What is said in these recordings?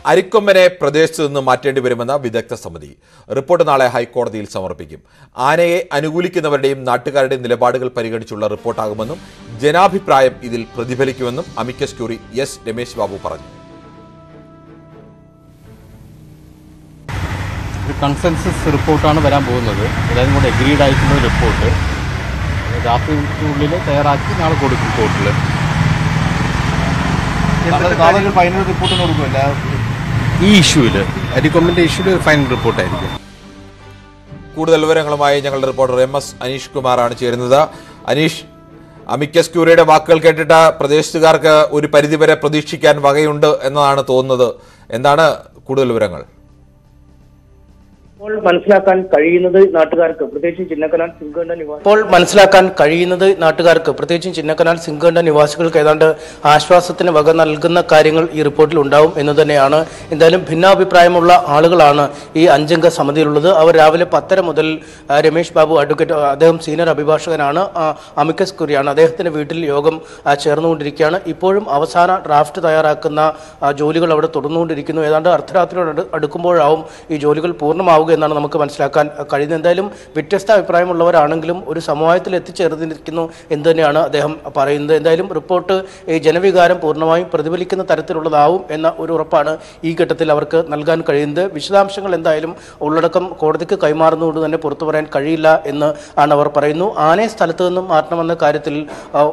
അരിക്കൊമ്പനെ പ്രദേശത്തു നിന്ന് മാറ്റേണ്ടി വരുമെന്ന വിദഗ്ധ സമിതി റിപ്പോർട്ട് നാളെ ഹൈക്കോടതിയിൽ സമർപ്പിക്കും. ആനയെ അനുകൂലിക്കുന്നവരുടെയും നാട്ടുകാരുടെയും നിലപാടുകൾ പരിഗണിച്ചുള്ള റിപ്പോർട്ടാകുമെന്നും ജനാഭിപ്രായം ഇതിൽ പ്രതിഫലിക്കുമെന്നും amicus curiae S Ramesh Babu പറഞ്ഞു. ഒരു കൺസെൻസസ് റിപ്പോർട്ടാണ് വരാൻ പോകുന്നത്. എല്ലാവരും കൂടെ എഗ്രീഡ് ആയിട്ടുള്ള ഒരു റിപ്പോർട്ട് രാത്രിക്കുള്ളിൽ തയ്യാറാക്കി നാളെ കൊടുക്കും കോർട്ടിൽ. ഫൈനൽ റിപ്പോർട്ട് കൊടുക്കുമല്ല ഈ ഇഷ്യൂവിൽ അരിക്കൊമ്പൻ്റെ ഇഷ്യൂവിൽ ഒരു ഫൈനൽ റിപ്പോർട്ടായിരിക്കും. കൂടുതൽ വിവരങ്ങളുമായി ഞങ്ങളുടെ റിപ്പോർട്ടർ MS അനീഷ് കുമാറാണ് ചേരുന്നത്. അനീഷ്, അമിക്കസ് ക്യൂറിയുടെ വാക്കുകൾ കേട്ടിട്ട് പ്രദേശത്തുകാർക്ക് ഒരു പരിധിവരെ പ്രതീക്ഷിക്കാൻ വകയുണ്ട് എന്നതാണ് തോന്നുന്നത്. എന്താണ് കൂടുതൽ വിവരങ്ങൾ? ഇപ്പോൾ മനസ്സിലാക്കാൻ കഴിയുന്നത് നാട്ടുകാർക്ക് പ്രത്യേകിച്ചും ചിന്നക്കനാൽ സിംഗണ്ട നിവാസികൾക്ക് ഏതാണ്ട് ആശ്വാസത്തിന് വക നൽകുന്ന കാര്യങ്ങൾ ഈ റിപ്പോർട്ടിൽ ഉണ്ടാവും എന്ന് തന്നെയാണ്. എന്തായാലും ഭിന്നാഭിപ്രായമുള്ള ആളുകളാണ് ഈ അഞ്ചംഗ സമിതിയിലുള്ളത്. അവർ രാവിലെ 10:30 മുതൽ രമേശ് ബാബു അഡ്വക്കേറ്റ്, അദ്ദേഹം സീനിയർ അഭിഭാഷകനാണ്, അമിക്കസ് ക്യൂറിയാണ്, അദ്ദേഹത്തിന്റെ വീട്ടിൽ യോഗം ചേർന്നുകൊണ്ടിരിക്കുകയാണ്. ഇപ്പോഴും അവസാന ഡ്രാഫ്റ്റ് തയ്യാറാക്കുന്ന ജോലികൾ അവിടെ തുടർന്നുകൊണ്ടിരിക്കുന്നു. ഏതാണ്ട് അർദ്ധരാത്രിയോട് അടുക്കുമ്പോഴാവും ഈ ജോലികൾ പൂർണ്ണമാവുക എന്നാണ് നമുക്ക് മനസ്സിലാക്കാൻ കഴിയുന്നത്. എന്തായാലും വ്യത്യസ്ത അഭിപ്രായമുള്ളവരാണെങ്കിലും ഒരു സമവായത്തിൽ എത്തിച്ചേർന്നിരിക്കുന്നു എന്ന് തന്നെയാണ് അദ്ദേഹം പറയുന്നത്. എന്തായാലും റിപ്പോർട്ട് ഈ ജനവികാരം പൂർണ്ണമായും പ്രതിഫലിക്കുന്ന തരത്തിലുള്ളതാവും എന്ന ഒരു ഉറപ്പാണ് ഈ ഘട്ടത്തിൽ അവർക്ക് നൽകാൻ കഴിയുന്നത്. വിശദാംശങ്ങൾ എന്തായാലും ഉള്ളടക്കം കോടതിക്ക് കൈമാറുന്നതുകൊണ്ട് തന്നെ പുറത്തു പറയാൻ കഴിയില്ല എന്ന് ആണ് അവർ പറയുന്നു. ആനയെ സ്ഥലത്ത് നിന്നും മാറ്റണമെന്ന കാര്യത്തിൽ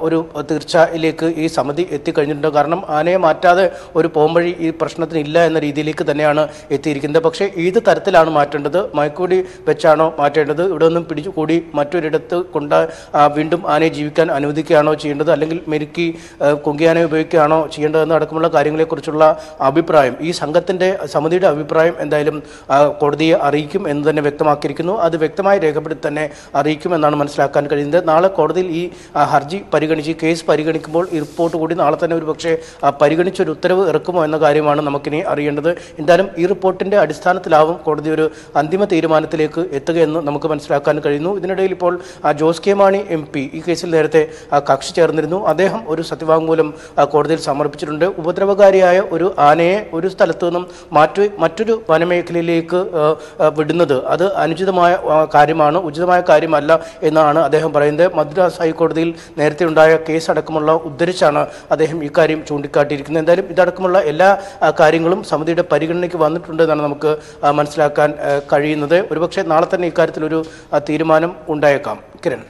ഒരു തീർച്ചയിലേക്ക് ഈ സമിതി എത്തിക്കഴിഞ്ഞിട്ടുണ്ട്. കാരണം ആനയെ മാറ്റാതെ ഒരു പോംവഴി ഈ പ്രശ്നത്തിന് ഇല്ല എന്ന രീതിയിലേക്ക് തന്നെയാണ് എത്തിയിരിക്കുന്നത്. പക്ഷേ ഏത് തരത്തിലാണ് മാറ്റേണ്ടത്? മയക്കുവെടി വെച്ചാണോ മാറ്റേണ്ടത്? ഇവിടെ നിന്നും പിടിച്ചുകൂടി മറ്റൊരിടത്ത് കൊണ്ട് വീണ്ടും ആനയെ ജീവിക്കാൻ അനുവദിക്കുകയാണോ ചെയ്യേണ്ടത്? അല്ലെങ്കിൽ മെരുക്കി കുങ്കിയാനയെ ഉപയോഗിക്കുകയാണോ ചെയ്യേണ്ടതെന്ന് അടക്കമുള്ള കാര്യങ്ങളെക്കുറിച്ചുള്ള അഭിപ്രായം ഈ സമിതിയുടെ അഭിപ്രായം എന്തായാലും കോടതിയെ അറിയിക്കും എന്ന് തന്നെ വ്യക്തമാക്കിയിരിക്കുന്നു. അത് വ്യക്തമായി രേഖപ്പെടുത്തി തന്നെ അറിയിക്കുമെന്നാണ് മനസ്സിലാക്കാൻ കഴിയുന്നത്. നാളെ കോടതിയിൽ ഈ ഹർജി പരിഗണിച്ച് കേസ് പരിഗണിക്കുമ്പോൾ ഈ റിപ്പോർട്ട് കൂടി നാളെ തന്നെ ഒരു പക്ഷേ പരിഗണിച്ചൊരു ഉത്തരവ് ഇറക്കുമോ എന്ന കാര്യമാണ് നമുക്കിനി അറിയേണ്ടത്. എന്തായാലും ഈ റിപ്പോർട്ടിൻ്റെ അടിസ്ഥാനത്തിലാവും കോടതി ഒരു അന്തിമ തീരുമാനത്തിലേക്ക് എത്തുകയെന്ന് നമുക്ക് മനസ്സിലാക്കാൻ കഴിയുന്നു. ഇതിനിടയിൽ ഇപ്പോൾ ജോസ് കെ മാണി MP ഈ കേസിൽ നേരത്തെ കക്ഷി ചേർന്നിരുന്നു. അദ്ദേഹം ഒരു സത്യവാങ്മൂലം കോടതിയിൽ സമർപ്പിച്ചിട്ടുണ്ട്. ഉപദ്രവകാരിയായ ഒരു ആനയെ ഒരു സ്ഥലത്തു നിന്നും മറ്റൊരു വനമേഖലയിലേക്ക് വിടുന്നത് അത് അനുചിതമായ കാര്യമാണ്, ഉചിതമായ കാര്യമല്ല എന്നാണ് അദ്ദേഹം പറയുന്നത്. മദ്രാസ് ഹൈക്കോടതിയിൽ നേരത്തെ ഉണ്ടായ കേസ് അടക്കമുള്ള ഉദ്ധരിച്ചാണ് അദ്ദേഹം ഇക്കാര്യം ചൂണ്ടിക്കാട്ടിയിരിക്കുന്നത്. എന്തായാലും ഇതടക്കമുള്ള എല്ലാ കാര്യങ്ങളും സമിതിയുടെ പരിഗണനയ്ക്ക് വന്നിട്ടുണ്ട് എന്നാണ് നമുക്ക് മനസ്സിലാക്കാൻ കഴിയുന്നത്. ഒരുപക്ഷെ നാളെ തന്നെ ഇക്കാര്യത്തിലൊരു തീരുമാനം ഉണ്ടായേക്കാം. കിരൺ,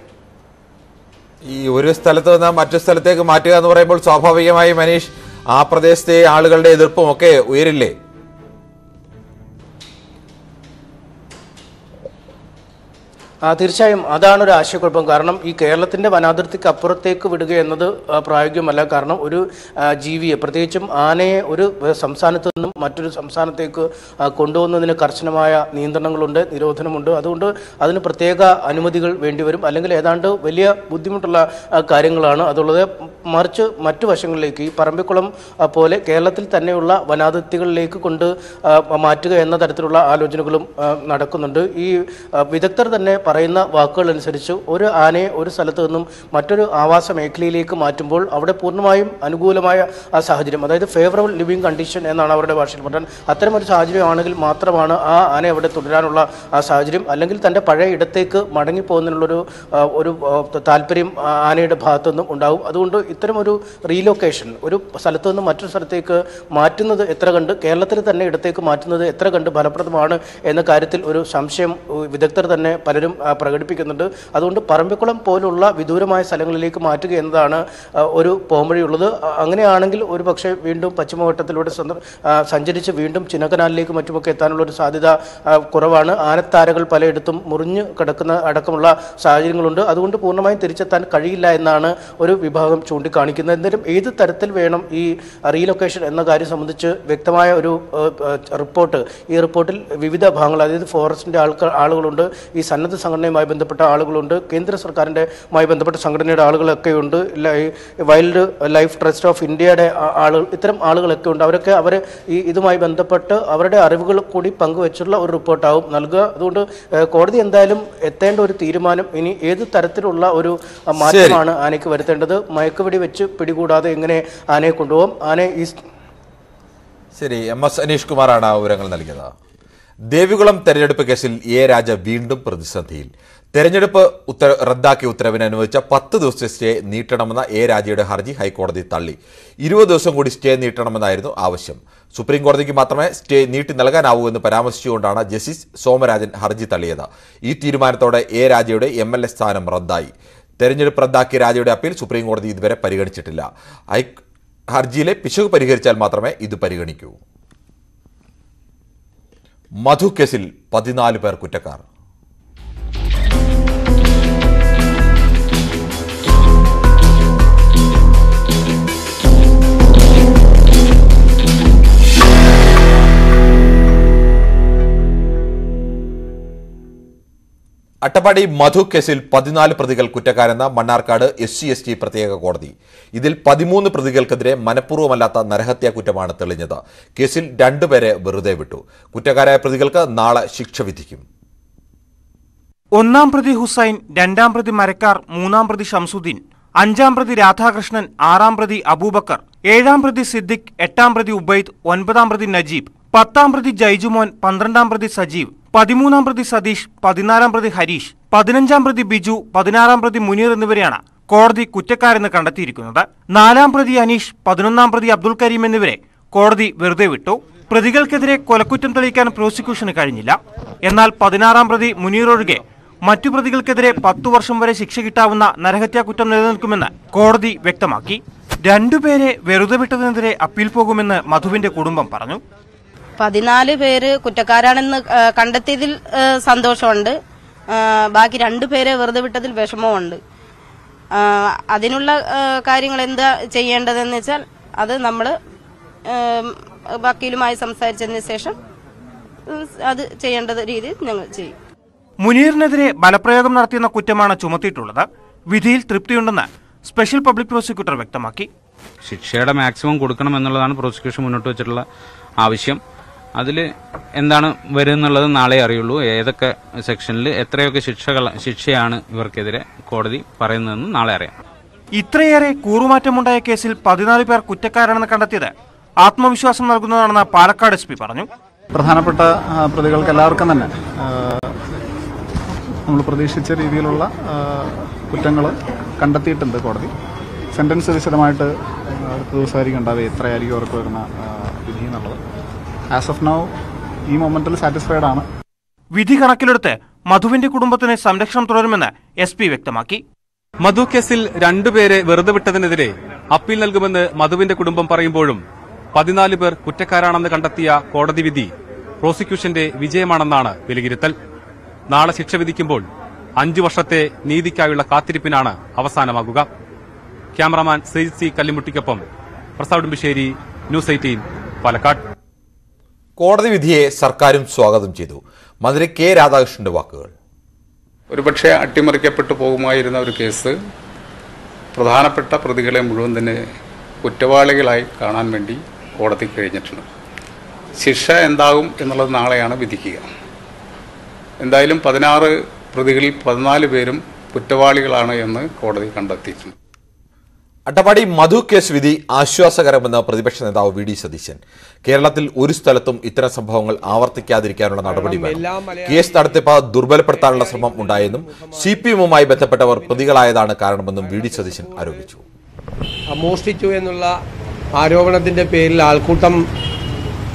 ഈ ഒരു സ്ഥലത്ത് നിന്ന് മറ്റു സ്ഥലത്തേക്ക് മാറ്റുക എന്ന് പറയുമ്പോൾ സ്വാഭാവികമായും മനീഷ് ആ പ്രദേശത്തെ ആളുകളുടെ എതിർപ്പും ഒക്കെ ഉയരില്ലേ? തീർച്ചയായും അതാണ് ഒരു ആശയക്കുഴപ്പം. കാരണം ഈ കേരളത്തിൻ്റെ വനാതിർത്തിക്ക് അപ്പുറത്തേക്ക് വിടുക എന്നത് പ്രായോഗികമല്ല. കാരണം ഒരു ജീവിയെ, പ്രത്യേകിച്ചും ആനയെ ഒരു സംസ്ഥാനത്ത് നിന്നും മറ്റൊരു സംസ്ഥാനത്തേക്ക് കൊണ്ടുപോകുന്നതിന് കർശനമായ നിയന്ത്രണങ്ങളുണ്ട്, നിരോധനമുണ്ട്. അതുകൊണ്ട് അതിന് പ്രത്യേക അനുമതികൾ വേണ്ടിവരും. അല്ലെങ്കിൽ ഏതാണ്ട് വലിയ ബുദ്ധിമുട്ടുള്ള കാര്യങ്ങളാണ് അതുള്ളത്. മറിച്ച് മറ്റു വശങ്ങളിലേക്ക് ഈ പറമ്പിക്കുളം പോലെ കേരളത്തിൽ തന്നെയുള്ള വനാതിർത്തികളിലേക്ക് കൊണ്ട് മാറ്റുക എന്ന തരത്തിലുള്ള ആലോചനകളും നടക്കുന്നുണ്ട്. ഈ വിദഗ്ധർ തന്നെ പറയുന്ന വാക്കുകൾ അനുസരിച്ച് ഒരു ആനയെ ഒരു സ്ഥലത്ത് നിന്നും മറ്റൊരു ആവാസ മേഖലയിലേക്ക് മാറ്റുമ്പോൾ അവിടെ പൂർണ്ണമായും അനുകൂലമായ ആ സാഹചര്യം, അതായത് ഫേവറബിൾ ലിവിങ് കണ്ടീഷൻ എന്നാണ് അവരുടെ ഭാഷയിൽ പറഞ്ഞാൽ, അത്തരമൊരു സാഹചര്യമാണെങ്കിൽ മാത്രമാണ് ആ ആന അവിടെ തുടരാനുള്ള ആ സാഹചര്യം. അല്ലെങ്കിൽ തൻ്റെ പഴയ ഇടത്തേക്ക് മടങ്ങിപ്പോകുന്നതിനുള്ളൊരു താല്പര്യം ആനയുടെ ഭാഗത്തു നിന്നും ഉണ്ടാവും. അതുകൊണ്ട് ഇത്തരമൊരു റീലൊക്കേഷൻ, ഒരു സ്ഥലത്തു നിന്ന് മറ്റൊരു സ്ഥലത്തേക്ക് മാറ്റുന്നത് എത്ര കണ്ട്, കേരളത്തിൽ തന്നെ ഇടത്തേക്ക് മാറ്റുന്നത് എത്ര കണ്ട് ഫലപ്രദമാണ് എന്ന കാര്യത്തിൽ ഒരു സംശയം വിദഗ്ധർ തന്നെ പലരും പ്രകടിപ്പിക്കുന്നുണ്ട്. അതുകൊണ്ട് പറമ്പിക്കുളം പോലുള്ള വിദൂരമായ സ്ഥലങ്ങളിലേക്ക് മാറ്റുക എന്നതാണ് ഒരു പോംവഴിയുള്ളത്. അങ്ങനെയാണെങ്കിൽ ഒരു പക്ഷേ വീണ്ടും പശ്ചിമഘട്ടത്തിലൂടെ സഞ്ചരിച്ച് വീണ്ടും ചിന്നക്കനാലിലേക്ക് മറ്റുമൊക്കെ എത്താനുള്ളൊരു സാധ്യത കുറവാണ്. ആനത്താരകൾ പലയിടത്തും മുറിഞ്ഞു കിടക്കുന്ന അടക്കമുള്ള സാഹചര്യങ്ങളുണ്ട്. അതുകൊണ്ട് പൂർണ്ണമായും തിരിച്ചെത്താൻ കഴിയില്ല എന്നാണ് ഒരു വിഭാഗം ചൂണ്ടിക്കാണിക്കുന്നത്. എന്തായാലും ഏത് തരത്തിൽ വേണം ഈ റീലൊക്കേഷൻ എന്ന കാര്യം സംബന്ധിച്ച് വ്യക്തമായ ഒരു റിപ്പോർട്ട്, ഈ റിപ്പോർട്ടിൽ വിവിധ ഭാഗങ്ങൾ, അതായത് ഫോറസ്റ്റിൻ്റെ ആളുകളുണ്ട്, ഈ സന്നദ്ധ സംഘടനയുമായി ബന്ധപ്പെട്ട ആളുകളുണ്ട്, കേന്ദ്ര സർക്കാരിൻ്റെമായി ബന്ധപ്പെട്ട സംഘടനയുടെ ആളുകളൊക്കെയുണ്ട്, വൈൽഡ് ലൈഫ് ട്രസ്റ്റ് ഓഫ് ഇന്ത്യയുടെ ആളുകൾ, ഇത്തരം ആളുകളൊക്കെ ഉണ്ട്. അവരൊക്കെ ഇതുമായി ബന്ധപ്പെട്ട് അവരുടെ അറിവുകൾ കൂടി പങ്കുവെച്ചുള്ള ഒരു റിപ്പോർട്ടാവും നൽകുക. അതുകൊണ്ട് കോടതി എന്തായാലും എത്തേണ്ട ഒരു തീരുമാനം ഇനി ഏത് തരത്തിലുള്ള ഒരു മാറ്റമാണ് ആനയ്ക്ക് വരുത്തേണ്ടത്, മയക്കുവെടി വെച്ച് പിടികൂടാതെ എങ്ങനെ ആനയെ കൊണ്ടുപോകും, ആനയെ ഈ ശരി, MS അനീഷ് കുമാറാണ് വിവരങ്ങൾ നൽകിയത്. ദേവികുളം തെരഞ്ഞെടുപ്പ് കേസിൽ എ രാജ വീണ്ടും പ്രതിസന്ധിയിൽ. തെരഞ്ഞെടുപ്പ് റദ്ദാക്കിയ ഉത്തരവിന് അനുവദിച്ച 10 ദിവസത്തെ സ്റ്റേ നീട്ടണമെന്ന എ രാജയുടെ ഹർജി ഹൈക്കോടതി തള്ളി. 20 ദിവസം കൂടി സ്റ്റേ നീട്ടണമെന്നായിരുന്നു ആവശ്യം. സുപ്രീം കോടതിക്ക് മാത്രമേ സ്റ്റേ നീട്ടി നൽകാനാവൂ എന്ന് പരാമർശിച്ചുകൊണ്ടാണ് ജസ്റ്റിസ് സോമരാജൻ ഹർജി തള്ളിയത്. ഈ തീരുമാനത്തോടെ എ രാജയുടെ MLA സ്ഥാനം റദ്ദായി. തെരഞ്ഞെടുപ്പ് റദ്ദാക്കിയ രാജയുടെ അപ്പീൽ സുപ്രീം കോടതി ഇതുവരെ പരിഗണിച്ചിട്ടില്ല. ഹർജിയിലെ പിശക് പരിഹരിച്ചാൽ മാത്രമേ ഇത് പരിഗണിക്കൂ. മധു കേസിൽ 14 പേർ കുറ്റക്കാർ. അട്ടപ്പാടി മധു കേസിൽ 14 പ്രതികൾ കുറ്റക്കാരെന്ന മണ്ണാർക്കാട് SC/ST പ്രത്യേക കോടതി. ഇതിൽ 13 പ്രതികൾക്കെതിരെ മനഃപൂർവ്വമല്ലാത്ത നരഹത്യാ കുറ്റമാണ് തെളിഞ്ഞത്. കേസിൽ 2 പേരെ വെറുതെ വിട്ടു. കുറ്റക്കാരായ പ്രതികൾക്ക് നാളെ ശിക്ഷ വിധിക്കും. 1-ാം പ്രതി ഹുസൈൻ, 2-ാം പ്രതി മരക്കാർ, 3-ാം പ്രതി ഷംസുദ്ദീൻ, 5-ാം പ്രതി രാധാകൃഷ്ണൻ, 6-ാം പ്രതി അബൂബക്കർ, 7-ാം പ്രതി സിദ്ദിഖ്, 8-ാം പ്രതി ഉബൈദ്, 9-ാം പ്രതി നജീബ്, 10-ാം പ്രതി ജയ്ജുമോൻ, 12-ാം പ്രതി സജീവ്, 13-ാം പ്രതി സതീഷ്, 14-ാം പ്രതി ഹരീഷ്, 15-ാം പ്രതി ബിജു, 16-ാം പ്രതി മുനീർ എന്നിവരെയാണ് കോടതി കുറ്റക്കാരെന്ന് കണ്ടെത്തിയിരിക്കുന്നത്. 4-ാം പ്രതി അനീഷ്, 11-ാം പ്രതി അബ്ദുൽ കരീം എന്നിവരെ കോടതി വെറുതെ വിട്ടു. പ്രതികൾക്കെതിരെ കൊലക്കുറ്റം തെളിയിക്കാൻ പ്രോസിക്യൂഷന് കഴിഞ്ഞില്ല. എന്നാൽ 16-ാം പ്രതി മുനീർ ഒഴികെ മറ്റു പ്രതികൾക്കെതിരെ 10 വർഷം വരെ ശിക്ഷ കിട്ടാവുന്ന നരഹത്യാ കുറ്റം നിലനിൽക്കുമെന്ന് കോടതി വ്യക്തമാക്കി. 2 പേരെ വെറുതെ വിട്ടതിനെതിരെ അപ്പീൽ പോകുമെന്ന് മധുവിന്റെ കുടുംബം പറഞ്ഞു. 14 പേര് കുറ്റക്കാരാണെന്ന് കണ്ടെത്തിയതിൽ സന്തോഷമുണ്ട്. ബാക്കി 2 പേരെ വെറുതെ വിട്ടതിൽ വിഷമമുണ്ട്. അതിനുള്ള കാര്യങ്ങൾ എന്താ ചെയ്യേണ്ടതെന്ന് വെച്ചാൽ അത് നമ്മൾ വക്കീലുമായി സംസാരിച്ചതിന് ശേഷം അത് ചെയ്യേണ്ട രീതിയിൽ ഞങ്ങൾ ചെയ്യും. മുനീറിനെതിരെ ബലപ്രയോഗം നടത്തിയെന്ന കുറ്റമാണ് ചുമത്തിയിട്ടുള്ളത്. വിധിയിൽ തൃപ്തിയുണ്ടെന്ന് സ്പെഷ്യൽ പബ്ലിക് പ്രോസിക്യൂട്ടർ വ്യക്തമാക്കി. ശിക്ഷയുടെ മാക്സിമം കൊടുക്കണമെന്നുള്ളതാണ് പ്രോസിക്യൂഷൻ മുന്നോട്ട് വെച്ചിട്ടുള്ള ആവശ്യം. അതിൽ എന്താണ് വരുന്നുള്ളത് നാളെ അറിയുള്ളൂ. ഏതൊക്കെ സെക്ഷനിൽ എത്രയൊക്കെ ശിക്ഷയാണ് ഇവർക്കെതിരെ കോടതി പറയുന്നതെന്ന് നാളെ അറിയാം. ഇത്രയേറെ കൂറുമാറ്റമുണ്ടായ കേസിൽ 14 പേർ കുറ്റക്കാരാണെന്ന് കണ്ടെത്തിയത് ആത്മവിശ്വാസം നൽകുന്നതാണെന്ന് പാലക്കാട് SP പറഞ്ഞു. പ്രധാനപ്പെട്ട പ്രതികൾക്ക് എല്ലാവർക്കും തന്നെ നമ്മൾ പ്രതീക്ഷിച്ച രീതിയിലുള്ള കുറ്റങ്ങൾ കണ്ടെത്തിയിട്ടുണ്ട് കോടതി. സെന്റൻസ് വിശദമായിട്ട് അടുത്ത ദിവസമായിരിക്കും ഉണ്ടാവുക. എത്രയായിരിക്കും അവർക്ക് വരുന്ന വിധി എന്നുള്ളത്. ആസ് ഓഫ് നൗ ഈ മൊമെന്റിൽ സാറ്റിസ്ഫൈഡ് ആണ്. വിധി കണക്കിലെടുത്ത് മധുവിന്റെ കുടുംബത്തിന് സംരക്ഷണം തുടരുമെന്ന് SP വ്യക്തമാക്കി. മധു കേസിൽ 2 പേരെ വെറുതെ വിട്ടതിനെതിരെ അപ്പീൽ നൽകുമെന്ന് മധുവിന്റെ കുടുംബം പറയുമ്പോഴും 14 പേർ കുറ്റക്കാരാണെന്ന് കണ്ടെത്തിയ കോടതി വിധി പ്രോസിക്യൂഷന്റെ വിജയമാണെന്നാണ് വിലയിരുത്തൽ. നാളെ ശിക്ഷ വിധിക്കുമ്പോൾ 5 വർഷത്തെ നീതിക്കായുള്ള കാത്തിരിപ്പിനാണ് അവസാനമാകുക. ക്യാമറാമാൻ സയ്യിദ് C കല്ലിമുട്ടിക്കൊപ്പം പ്രസാദ് ഉടുമ്പിശ്ശേരി, ന്യൂസ് 18, പാലക്കാട്. കോടതി വിധിയെ സർക്കാരും സ്വാഗതം ചെയ്തു. മന്ത്രി K രാധാകൃഷ്ണന്റെ വാക്കുകൾ. ഒരുപക്ഷെ അട്ടിമറിക്കപ്പെട്ടു പോകുമായിരുന്ന ഒരു കേസ് പ്രധാനപ്പെട്ട പ്രതികളെ മുഴുവൻ തന്നെ കുറ്റവാളികളായി കാണാൻ വേണ്ടി കോടതി കഴിഞ്ഞിട്ടുണ്ട്. ശിക്ഷ എന്താകും എന്നുള്ളത് നാളെയാണ് വിധിക്കുക. എന്തായാലും 16 പ്രതികളിൽ 14 പേരും കുറ്റവാളികളാണ് എന്ന് കോടതി കണ്ടെത്തിയിട്ടുണ്ട്. അട്ടപ്പാടി മധു കേസ് വിധി ആശ്വാസകരമെന്ന് പ്രതിപക്ഷ നേതാവ് VD സതീശൻ. കേരളത്തിൽ ഒരു സ്ഥലത്തും ഇത്തരം സംഭവങ്ങൾ ആവർത്തിക്കാതിരിക്കാനുള്ള നടപടി വേണം. കേസ് നടത്തിപ്പ് ദുർബലപ്പെടുത്താനുള്ള ശ്രമം ഉണ്ടായെന്നും CPM-മായി ബന്ധപ്പെട്ടവർ പ്രതികളായതാണ് കാരണമെന്നും VD സതീശൻ ആരോപിച്ചു. മോഷ്ടിച്ചു എന്നുള്ള ആരോപണത്തിന്റെ പേരിൽ ആൾക്കൂട്ടം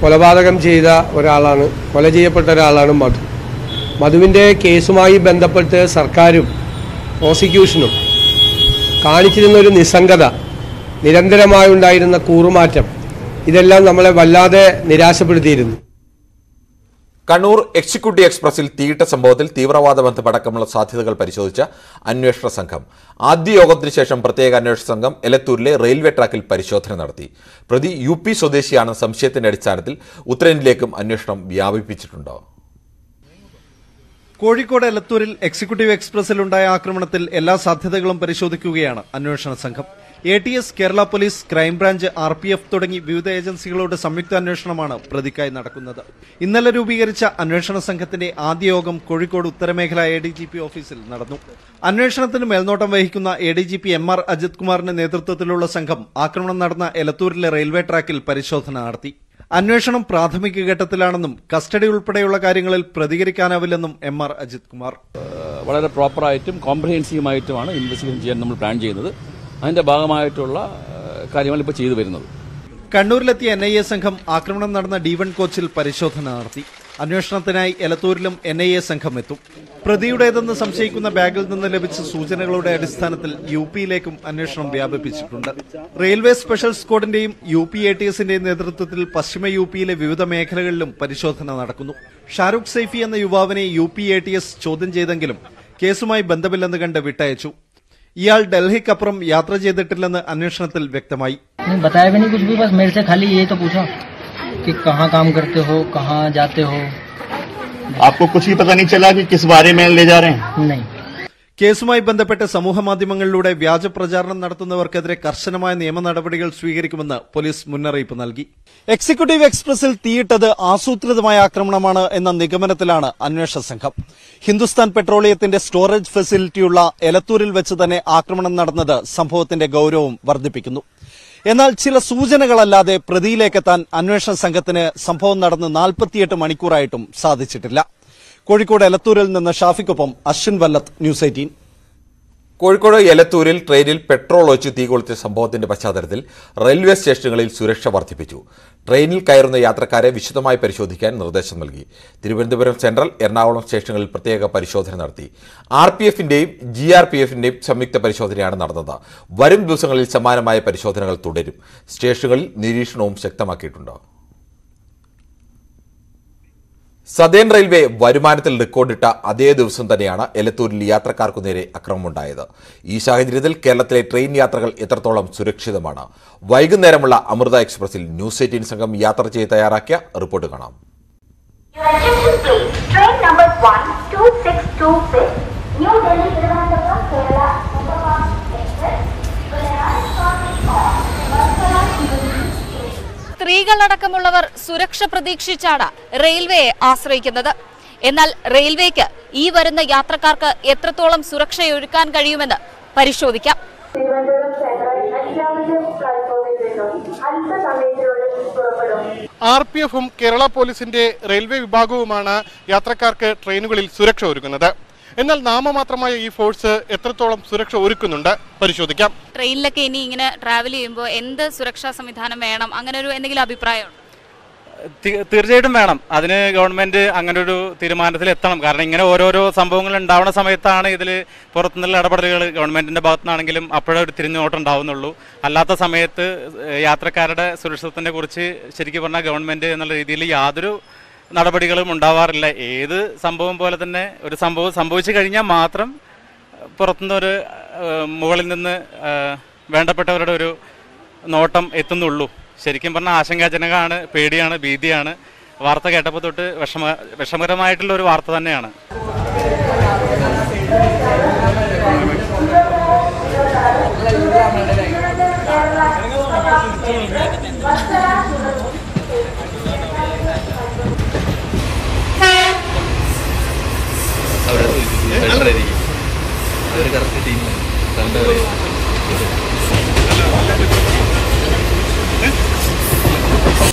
കൊലപാതകം ചെയ്ത ഒരാളാണ്, കൊല ചെയ്യപ്പെട്ട ഒരാളാണ് മധു. മധുവിന്റെ കേസുമായി ബന്ധപ്പെട്ട് സർക്കാരും പ്രോസിക്യൂഷനും കാണിച്ചിരുന്ന ഒരു നിസ്സംഗത, നിരന്തരമായുണ്ടായിരുന്ന കൂറുമാറ്റം, ഇതെല്ലാം നമ്മളെ വല്ലാതെ നിരാശപ്പെടുത്തിയിരുന്നു. കണ്ണൂർ എക്സിക്യൂട്ടീവ് എക്സ്പ്രസിൽ തീയിട്ട സംഭവത്തിൽ തീവ്രവാദ ബന്ധമടക്കമുള്ള സാധ്യതകൾ പരിശോധിച്ച അന്വേഷണ സംഘം. ആദ്യ യോഗത്തിന് ശേഷം പ്രത്യേക അന്വേഷണ സംഘം എലത്തൂരിലെ റെയിൽവേ ട്രാക്കിൽ പരിശോധന നടത്തി. പ്രതി UP സ്വദേശിയാണെന്ന സംശയത്തിന്റെ അടിസ്ഥാനത്തിൽ ഉത്തരേന്ത്യയിലേക്കും അന്വേഷണം വ്യാപിപ്പിച്ചിട്ടുണ്ട്. കോഴിക്കോട് എലത്തൂരിൽ എക്സിക്യൂട്ടീവ് എക്സ്പ്രസിലുണ്ടായ ആക്രമണത്തിൽ എല്ലാ സാധ്യതകളും പരിശോധിക്കുകയാണ് അന്വേഷണ സംഘം. ATS, Kerala police, crime branch, RPF തുടങ്ങി വിവിധ ഏജൻസികളുടെ സംയുക്ത അന്വേഷണമാണ് പ്രതിക്കായി നടക്കുന്നത്. ഇന്നലെ രൂപീകരിച്ച അന്വേഷണ സംഘത്തിന്റെ ആദ്യ യോഗം കോഴിക്കോട് ഉത്തരമേഖല ADGP ഓഫീസിൽ നടന്നു. അന്വേഷണത്തിന് മേൽനോട്ടം വഹിക്കുന്ന ADGP MR അജിത് കുമാറിന്റെ നേതൃത്വത്തിലുള്ള സംഘം ആക്രമണം നടന്ന എലത്തൂരിലെ റെയിൽവേ ട്രാക്കിൽ പരിശോധന നടത്തി. അന്വേഷണം പ്രാഥമിക ഘട്ടത്തിലാണെന്നും കസ്റ്റഡി ഉൾപ്പെടെയുള്ള കാര്യങ്ങളിൽ പ്രതികരിക്കാനാവില്ലെന്നും MR അജിത് കുമാർ. വളരെ പ്രോപ്പറായിട്ടും കോംപ്രഹെൻസീവുമായിട്ടുമാണ് ഇൻവെസ്റ്റിഗേഷൻ ചെയ്യാൻ നമ്മൾ പ്ലാൻ ചെയ്യുന്നത്. അതിന്റെ ഭാഗമായിട്ടുള്ള കാര്യങ്ങൾ ഇപ്പോൾ ചെയ്തു വരുന്നത്. കണ്ണൂരിലെത്തിയ NIA സംഘം ആക്രമണം നടന്ന D1 കോച്ചിൽ പരിശോധന നടത്തി. അന്വേഷണത്തിനായി എലത്തൂരിലും NIA സംഘം എത്തും. പ്രതിയുടേതെന്ന് സംശയിക്കുന്ന ബാഗിൽ നിന്ന് ലഭിച്ച സൂചനകളുടെ അടിസ്ഥാനത്തിൽ UPയിലേക്കും അന്വേഷണം വ്യാപിപ്പിച്ചിട്ടുണ്ട്. റെയിൽവേ സ്പെഷ്യൽ സ്ക്വാഡിന്റെയും UP ATSന്റെയും നേതൃത്വത്തിൽ പശ്ചിമ UPയിലെ വിവിധ മേഖലകളിലും പരിശോധന നടക്കുന്നു. ഷാരൂഖ് സൈഫി എന്ന യുവാവിനെ UP ATS ചോദ്യം ചെയ്തെങ്കിലും കേസുമായി ബന്ധമില്ലെന്ന് കണ്ട് വിട്ടയച്ചു. ഇയാൾ ഡൽഹിക്കപ്പുറം യാത്ര ചെയ്തിട്ടില്ലെന്ന് അന്വേഷണത്തിൽ വ്യക്തമായി. कि कहाँ काम करते हो, कहाँ जाते हो? आपको कुछ भी पता नहीं चला कि किस बारे में ले जा रहे हैं? नहीं. കേസുമായി ബന്ധപ്പെട്ട് സമൂഹമാധ്യമങ്ങളിലൂടെ വ്യാജ പ്രചാരണം നടത്തുന്നവർക്കെതിരെ കർശനമായ നിയമ നടപടികൾ സ്വീകരിക്കുമെന്ന് പോലീസ് മുന്നറിയിപ്പ് നൽകി. എക്സിക്യൂട്ടീവ് എക്സ്പ്രസിൽ തീയിട്ടത് ആസൂത്രിതമായ ആക്രമണമാണ് എന്ന നിഗമനത്തിലാണ് അന്വേഷണ സംഘം. ഹിന്ദുസ്ഥാൻ പെട്രോളിയത്തിന്റെ സ്റ്റോറേജ് ഫെസിലിറ്റിയുള്ള എലത്തൂരിൽ വെച്ച് തന്നെ ആക്രമണം നടന്നത് സംഭവത്തിന്റെ ഗൌരവം വർദ്ധിപ്പിക്കുന്നു. എന്നാൽ ചില സൂചനകളല്ലാതെ പ്രതിയിലേക്കെത്താൻ അന്വേഷണ സംഘത്തിന് സംഭവം നടന്ന് 48 മണിക്കൂറായിട്ടും സാധിച്ചിട്ടില്ല. കോഴിക്കോട് എലത്തൂരിൽ നിന്ന് ഷാഫിക്കൊപ്പം അശ്വിൻ വല്ലത്ത്, ന്യൂസ് 18. കോഴിക്കോട് എലത്തൂരിൽ ട്രെയിനിൽ പെട്രോൾ ഒഴിച്ച് തീ കൊളുത്തിയ സംഭവത്തിന്റെ പശ്ചാത്തലത്തിൽ റെയിൽവേ സ്റ്റേഷനുകളിൽ സുരക്ഷ വർദ്ധിപ്പിച്ചു. ട്രെയിനിൽ കയറുന്ന യാത്രക്കാരെ വിശദമായി പരിശോധിക്കാൻ നിർദ്ദേശം നൽകി. തിരുവനന്തപുരം സെൻട്രൽ, എറണാകുളം സ്റ്റേഷനുകളിൽ പ്രത്യേക പരിശോധന നടത്തി. RPFന്റെയും GRPFന്റെയും സംയുക്ത പരിശോധനയാണ് നടന്നത്. വരും ദിവസങ്ങളിൽ സമാനമായ പരിശോധനകൾ തുടരും. സ്റ്റേഷനുകളിൽ നിരീക്ഷണവും ശക്തമാക്കിയിട്ടുണ്ട്. സദേൺ റെയിൽവേ വരുമാനത്തിൽ റെക്കോർഡിട്ട അതേ ദിവസം തന്നെയാണ് എലത്തൂരിൽ യാത്രക്കാർക്കു നേരെ അക്രമമുണ്ടായത്. ഈ സാഹചര്യത്തിൽ കേരളത്തിലെ ട്രെയിൻ യാത്രകൾ എത്രത്തോളം സുരക്ഷിതമാണ്? വൈകുന്നേരമുള്ള അമൃത എക്സ്പ്രസിൽ ന്യൂസ് 18 സംഘം യാത്ര ചെയ്ത് തയ്യാറാക്കിയ റിപ്പോർട്ട് കാണാം. സ്ത്രീകളടക്കമുള്ളവർ സുരക്ഷ പ്രതീക്ഷിച്ചാണ് റെയിൽവേയെ ആശ്രയിക്കുന്നത്. എന്നാൽ റെയിൽവേക്ക് ഈ വരുന്ന യാത്രക്കാർക്ക് എത്രത്തോളം സുരക്ഷയൊരുക്കാൻ കഴിയുമെന്ന് പരിശോധിക്കാം. RPFും കേരള പോലീസിന്റെ റെയിൽവേ വിഭാഗവുമാണ് യാത്രക്കാർക്ക് ട്രെയിനുകളിൽ സുരക്ഷ ഒരുക്കുന്നത്. എന്നാൽ നാമമാത്രമായ ഈ ഫോഴ്സ് എത്രത്തോളം സുരക്ഷ ഒരുക്കുന്നുണ്ട് പരിശോധിക്കാം. ട്രെയിനിലൊക്കെ ഇനി ഇങ്ങനെ ട്രാവൽ ചെയ്യുമ്പോൾ എന്ത് സുരക്ഷാ സംവിധാനം വേണം, അങ്ങനെ ഒരു എന്തെങ്കിലും അഭിപ്രായമുണ്ടോ? തീർച്ചയായിട്ടും വേണം. അതിന് ഗവൺമെന്റ് അങ്ങനെ ഒരു തീരുമാനത്തിൽ എത്തണം. കാരണം ഇങ്ങനെ ഓരോരോ സംഭവങ്ങൾ ഉണ്ടാവുന്ന സമയത്താണ് ഇതിൽ പുറത്തുനിന്നുള്ള ഇടപെടലുകൾ ഗവൺമെന്റിന്റെ ഭാഗത്തുനിന്നാണെങ്കിലും അപ്പോഴേ ഒരു തിരിഞ്ഞോട്ടം ഉണ്ടാവുന്നുള്ളൂ. അല്ലാത്ത സമയത്ത് യാത്രക്കാരുടെ സുരക്ഷിതത്വത്തെ കുറിച്ച് ശരിക്കും പറഞ്ഞാൽ ഗവൺമെന്റ് എന്നുള്ള രീതിയിൽ യാതൊരു നടപടികളും ഉണ്ടാവാറില്ല. ഏത് സംഭവം പോലെ തന്നെ ഒരു സംഭവം സംഭവിച്ചു കഴിഞ്ഞാൽ മാത്രം പുറത്തുനിന്നൊരു മുകളിൽ നിന്ന് വേണ്ടപ്പെട്ടവരുടെ ഒരു നോട്ടം എത്തുന്നുള്ളൂ. ശരിക്കും പറഞ്ഞാൽ ആശങ്കാജനകമാണ്, പേടിയാണ്, ഭീതിയാണ്. വാർത്ത കേട്ടപ്പോൾ തൊട്ട് വിഷമകരമായിട്ടുള്ള ഒരു വാർത്ത തന്നെയാണ്.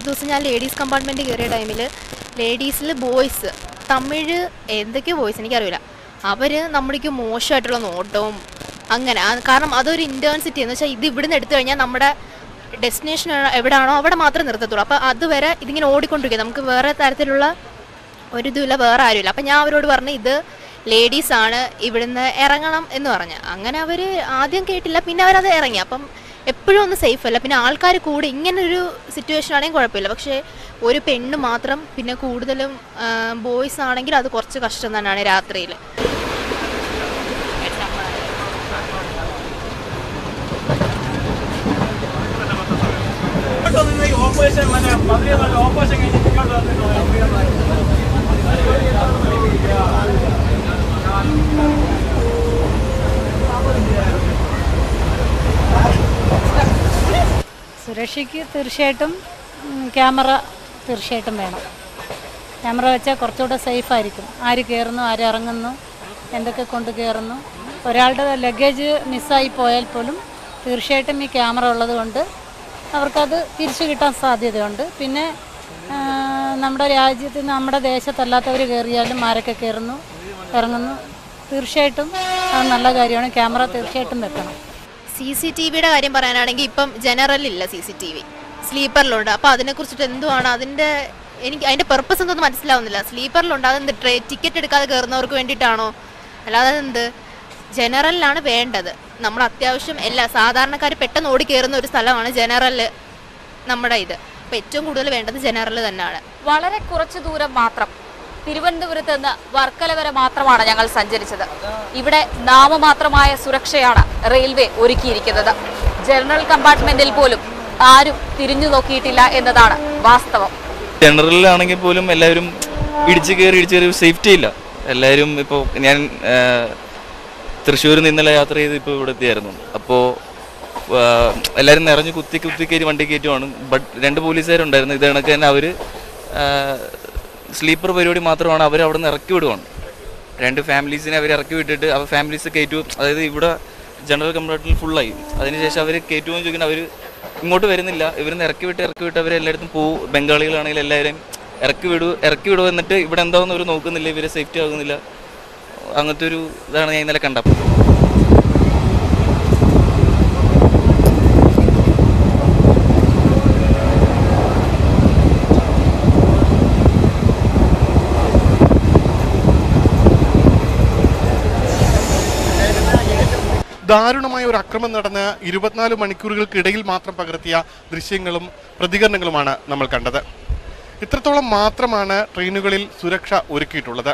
ദിവസം ഞാൻ ലേഡീസ് കമ്പാർട്ട്മെൻറ്റ് കയറിയ ടൈമിൽ ലേഡീസിൽ ബോയ്സ് തമിഴ് എന്തൊക്കെയോ ബോയ്സ് എനിക്കറിയില്ല, അവർ നമ്മുടേക്ക് മോശമായിട്ടുള്ള നോട്ടവും അങ്ങനെ. കാരണം അതൊരു ഇൻറ്റേൺസിറ്റി എന്ന് വെച്ചാൽ ഇത് ഇവിടുന്ന് എടുത്തു കഴിഞ്ഞാൽ നമ്മുടെ ഡെസ്റ്റിനേഷൻ എവിടെയാണോ അവിടെ മാത്രമേ നിർത്തത്തുള്ളൂ. അപ്പോൾ അതുവരെ ഇതിങ്ങനെ ഓടിക്കൊണ്ടിരിക്കുക, നമുക്ക് വേറെ തരത്തിലുള്ള ഒരു ഇതുമില്ല, വേറെ ആരുമില്ല. അപ്പം ഞാൻ അവരോട് പറഞ്ഞു ഇത് ലേഡീസാണ്, ഇവിടുന്ന് ഇറങ്ങണം എന്ന് പറഞ്ഞു. അങ്ങനെ അവർ ആദ്യം കേട്ടില്ല, പിന്നെ അവരത് ഇറങ്ങി. അപ്പം എപ്പോഴും ഒന്നും സേഫ് അല്ല. പിന്നെ ആൾക്കാർ കൂടെ ഇങ്ങനൊരു സിറ്റുവേഷൻ ആണെങ്കിൽ കുഴപ്പമില്ല, പക്ഷേ ഒരു പെണ്ണ് മാത്രം, പിന്നെ കൂടുതലും ബോയ്സ് ആണെങ്കിൽ അത് കുറച്ച് കഷ്ടം തന്നെയാണ് രാത്രിയിൽ. സുരക്ഷയ്ക്ക് തീർച്ചയായിട്ടും ക്യാമറ തീർച്ചയായിട്ടും വേണം. ക്യാമറ വെച്ചാൽ കുറച്ചുകൂടെ സേഫായിരിക്കും. ആര് കയറുന്നു, ആര് ഇറങ്ങുന്നു, എന്തൊക്കെ കൊണ്ട് കയറുന്നു. ഒരാളുടെ ലഗേജ് മിസ്സായി പോയാൽ പോലും തീർച്ചയായിട്ടും ഈ ക്യാമറ ഉള്ളത് കൊണ്ട് അവർക്കത് തിരിച്ചു കിട്ടാൻ സാധ്യതയുണ്ട്. പിന്നെ നമ്മുടെ രാജ്യത്ത് നമ്മുടെ ദേശത്തല്ലാത്തവർ കയറിയാലും ആരൊക്കെ കയറുന്നു ഇറങ്ങുന്നു, തീർച്ചയായിട്ടും അത് നല്ല കാര്യമാണ്. ക്യാമറ തീർച്ചയായിട്ടും വെക്കണം. CCTVയുടെ കാര്യം പറയാനാണെങ്കിൽ ഇപ്പം ജനറലില്ല, CCTV സ്ലീപ്പറിലുണ്ട്. അപ്പോൾ അതിനെക്കുറിച്ചിട്ട് എന്തുവാണ് എനിക്ക് അതിൻ്റെ പെർപ്പസ് എന്തൊന്നും മനസ്സിലാവുന്നില്ല. സ്ലീപ്പറിലുണ്ട്, അതെന്ത് ടിക്കറ്റ് എടുക്കാതെ കയറുന്നവർക്ക് വേണ്ടിയിട്ടാണോ? അല്ലാതെ എന്ത് ജനറലിലാണ് വേണ്ടത്. നമ്മൾ അത്യാവശ്യം എല്ലാ സാധാരണക്കാർ പെട്ടെന്ന് ഓടി കയറുന്ന ഒരു സ്ഥലമാണ് ജനറൽ നമ്മുടെ ഇത്. അപ്പോൾ ഏറ്റവും കൂടുതൽ വേണ്ടത് ജനറൽ തന്നെയാണ്. വളരെ കുറച്ച് ദൂരം മാത്രം തിരുവനന്തപുരത്ത് നിന്ന് വർക്കല വരെ മാത്രമാണ് ഞങ്ങൾ സഞ്ചരിച്ചത്. ഇവിടെ നാമമാത്രമായ സുരക്ഷയാണ് റെയിൽവേ ഒരുക്കിയിരിക്കുന്നത്. ജനറൽ കമ്പാർട്ട്മെന്റിൽ പോലും ആരും തിരിഞ്ഞു നോക്കിയിട്ടില്ല എന്നതാണ് വാസ്തവം. ജനറലിലാണെങ്കിൽ പോലും എല്ലാവരും ഇടിച്ചു കയറി സേഫ്റ്റി ഇല്ല. എല്ലാവരും ഇപ്പോൾ ഞാൻ തൃശ്ശൂരിൽ നിന്നല്ല യാത്ര ചെയ്ത് ഇപ്പോൾ ഇവിടെ എത്തിയായിരുന്നു. അപ്പോൾ എല്ലാവരും നിറഞ്ഞ് കുത്തി കയറി വണ്ടി കയറ്റുവാണ്. ബട്ട് 2 പോലീസുകാരുണ്ടായിരുന്നു. ഇത് കണക്ക് തന്നെ അവർ സ്ലീപ്പർ പരിപാടി മാത്രമാണ്. അവർ അവിടെ നിന്ന് ഇറക്കി വിടുവാണ്. 2 ഫാമിലീസിനെ അവർ ഇറക്കി വിട്ടിട്ട് അവർ ഫാമിലീസ് കയറ്റും. അതായത് ഇവിടെ ജനറൽ കമ്പാർട്ട്മെന്റിൽ ഫുള്ളായി. അതിനുശേഷം അവർ കയറ്റുമെന്ന് ചോദിക്കുന്നത് അവർ ഇങ്ങോട്ട് വരുന്നില്ല. ഇവരിന്ന് ഇറക്കി വിട്ട് അവരെല്ലായിടത്തും പോകും. ബംഗാളികളാണെങ്കിലും എല്ലാവരെയും ഇറക്കി വിടുക. എന്നിട്ട് ഇവിടെ എന്താണെന്ന് അവർ നോക്കുന്നില്ല, ഇവരെ സേഫ്റ്റി ആകുന്നില്ല. അങ്ങനത്തെ ഒരു ഇതാണ് ഞാൻ ഇന്നലെ കണ്ടത്. ദാരുണമായ ഒരു അക്രമം നടന്ന് 24 മണിക്കൂറുകൾക്കിടയിൽ മാത്രം പകർത്തിയ ദൃശ്യങ്ങളും പ്രതികരണങ്ങളുമാണ് നമ്മൾ കണ്ടത്. ഇത്രത്തോളം മാത്രമാണ് ട്രെയിനുകളിൽ സുരക്ഷ ഒരുക്കിയിട്ടുള്ളത്.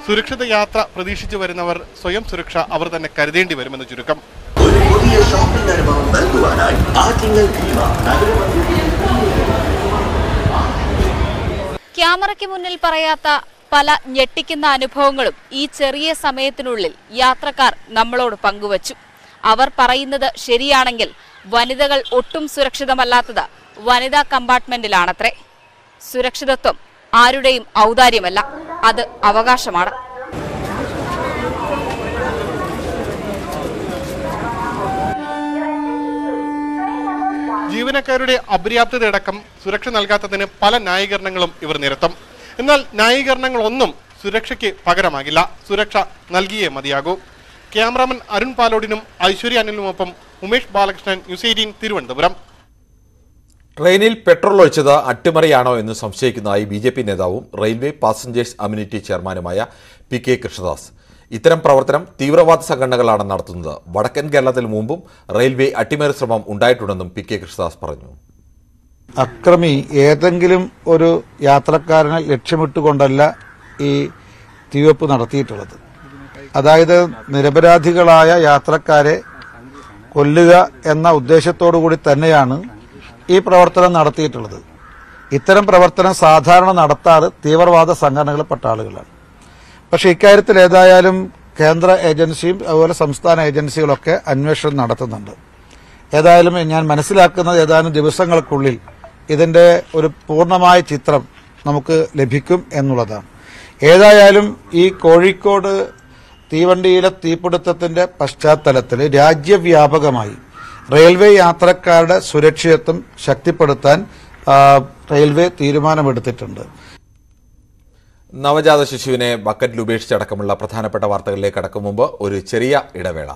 സുരക്ഷിത യാത്ര പ്രതീക്ഷിച്ചു വരുന്നവർ സ്വയം സുരക്ഷ അവർ തന്നെ കരുതേണ്ടി വരുമെന്ന് ചുരുക്കം. ക്യാമറയ്ക്ക് മുന്നിൽ പറയാത്ത പല ഞെട്ടിക്കുന്ന അനുഭവങ്ങളും ഈ ചെറിയ സമയത്തിനുള്ളിൽ യാത്രക്കാർ നമ്മളോട് പങ്കുവച്ചു. അവർ പറയുന്നത് ശരിയാണെങ്കിൽ വനിതകൾ ഒട്ടും സുരക്ഷിതമല്ലാത്തത് വനിതാ കമ്പാർട്ട്മെന്റിലാണത്രേ. സുരക്ഷിതത്വം ആരുടെയും ഔദാര്യമല്ല, അത് അവകാശമാണ്. ജീവനക്കാരുടെ അപര്യാപ്തതയടക്കം സുരക്ഷ നൽകാത്തതിന് പല ന്യായീകരണങ്ങളും ഇവർ നിരത്തും. എന്നാൽ ന്യായീകരണങ്ങളൊന്നും സുരക്ഷയ്ക്ക് പകരമാകില്ല. സുരക്ഷ നൽകിയേ മതിയാകൂ. ക്യാമറാമൻ അരുൺ പാലോടിനും ഐശ്വര്യ അനിലിനുമൊപ്പം ഉമേഷ് ബാലകൃഷ്ണൻ, ന്യൂസ് 18 തിരുവനന്തപുരം. ട്രെയിനിൽ പെട്രോൾ ഒഴിച്ചത് അട്ടിമറിയാണോ എന്ന് സംശയിക്കുന്നതായി BJP നേതാവും റെയിൽവേ പാസഞ്ചേഴ്സ് അമ്യൂണിറ്റി ചെയർമാനുമായ PK കൃഷ്ണദാസ്. ഇത്തരം പ്രവർത്തനം തീവ്രവാദ സംഘടനകളാണ് നടത്തുന്നത്. വടക്കൻ കേരളത്തിൽ മുമ്പും റെയിൽവേ അട്ടിമറി ശ്രമം ഉണ്ടായിട്ടുണ്ടെന്നും PK കൃഷ്ണദാസ് പറഞ്ഞു. അക്രമി ഏതെങ്കിലും ഒരു യാത്രക്കാരനെ ലക്ഷ്യമിട്ടുകൊണ്ടല്ല ഈ തീവെപ്പ് നടത്തിയിട്ടുള്ളത്. അതായത് നിരപരാധികളായ യാത്രക്കാരെ കൊല്ലുക എന്ന ഉദ്ദേശത്തോടു കൂടി തന്നെയാണ് ഈ പ്രവർത്തനം നടത്തിയിട്ടുള്ളത്. ഇത്തരം പ്രവർത്തനം സാധാരണ നടത്താറ് തീവ്രവാദ സംഘടനകളിൽപ്പെട്ട ആളുകളാണ്. പക്ഷേ ഇക്കാര്യത്തിൽ ഏതായാലും കേന്ദ്ര ഏജൻസിയും അതുപോലെ സംസ്ഥാന ഏജൻസികളൊക്കെ അന്വേഷണം നടത്തുന്നുണ്ട്. ഏതായാലും ഞാൻ മനസ്സിലാക്കുന്നത് ഏതാനും ദിവസങ്ങൾക്കുള്ളിൽ ഇതിന്റെ ഒരു പൂർണ്ണമായ ചിത്രം നമുക്ക് ലഭിക്കും എന്നുള്ളതാണ്. ഏതായാലും ഈ കോഴിക്കോട് തീവണ്ടിയിലെ തീപിടുത്തത്തിന്റെ പശ്ചാത്തലത്തിൽ രാജ്യവ്യാപകമായി റെയിൽവേ യാത്രക്കാരുടെ സുരക്ഷിതത്വം ശക്തിപ്പെടുത്താൻ റെയിൽവേ തീരുമാനമെടുത്തിട്ടുണ്ട്. നവജാത ശിശുവിനെ ബക്കറ്റിൽ ഉപേക്ഷിച്ചടക്കമുള്ള പ്രധാനപ്പെട്ട വാർത്തകളിലേക്ക് കടക്കും മുമ്പ് ഒരു ചെറിയ ഇടവേള.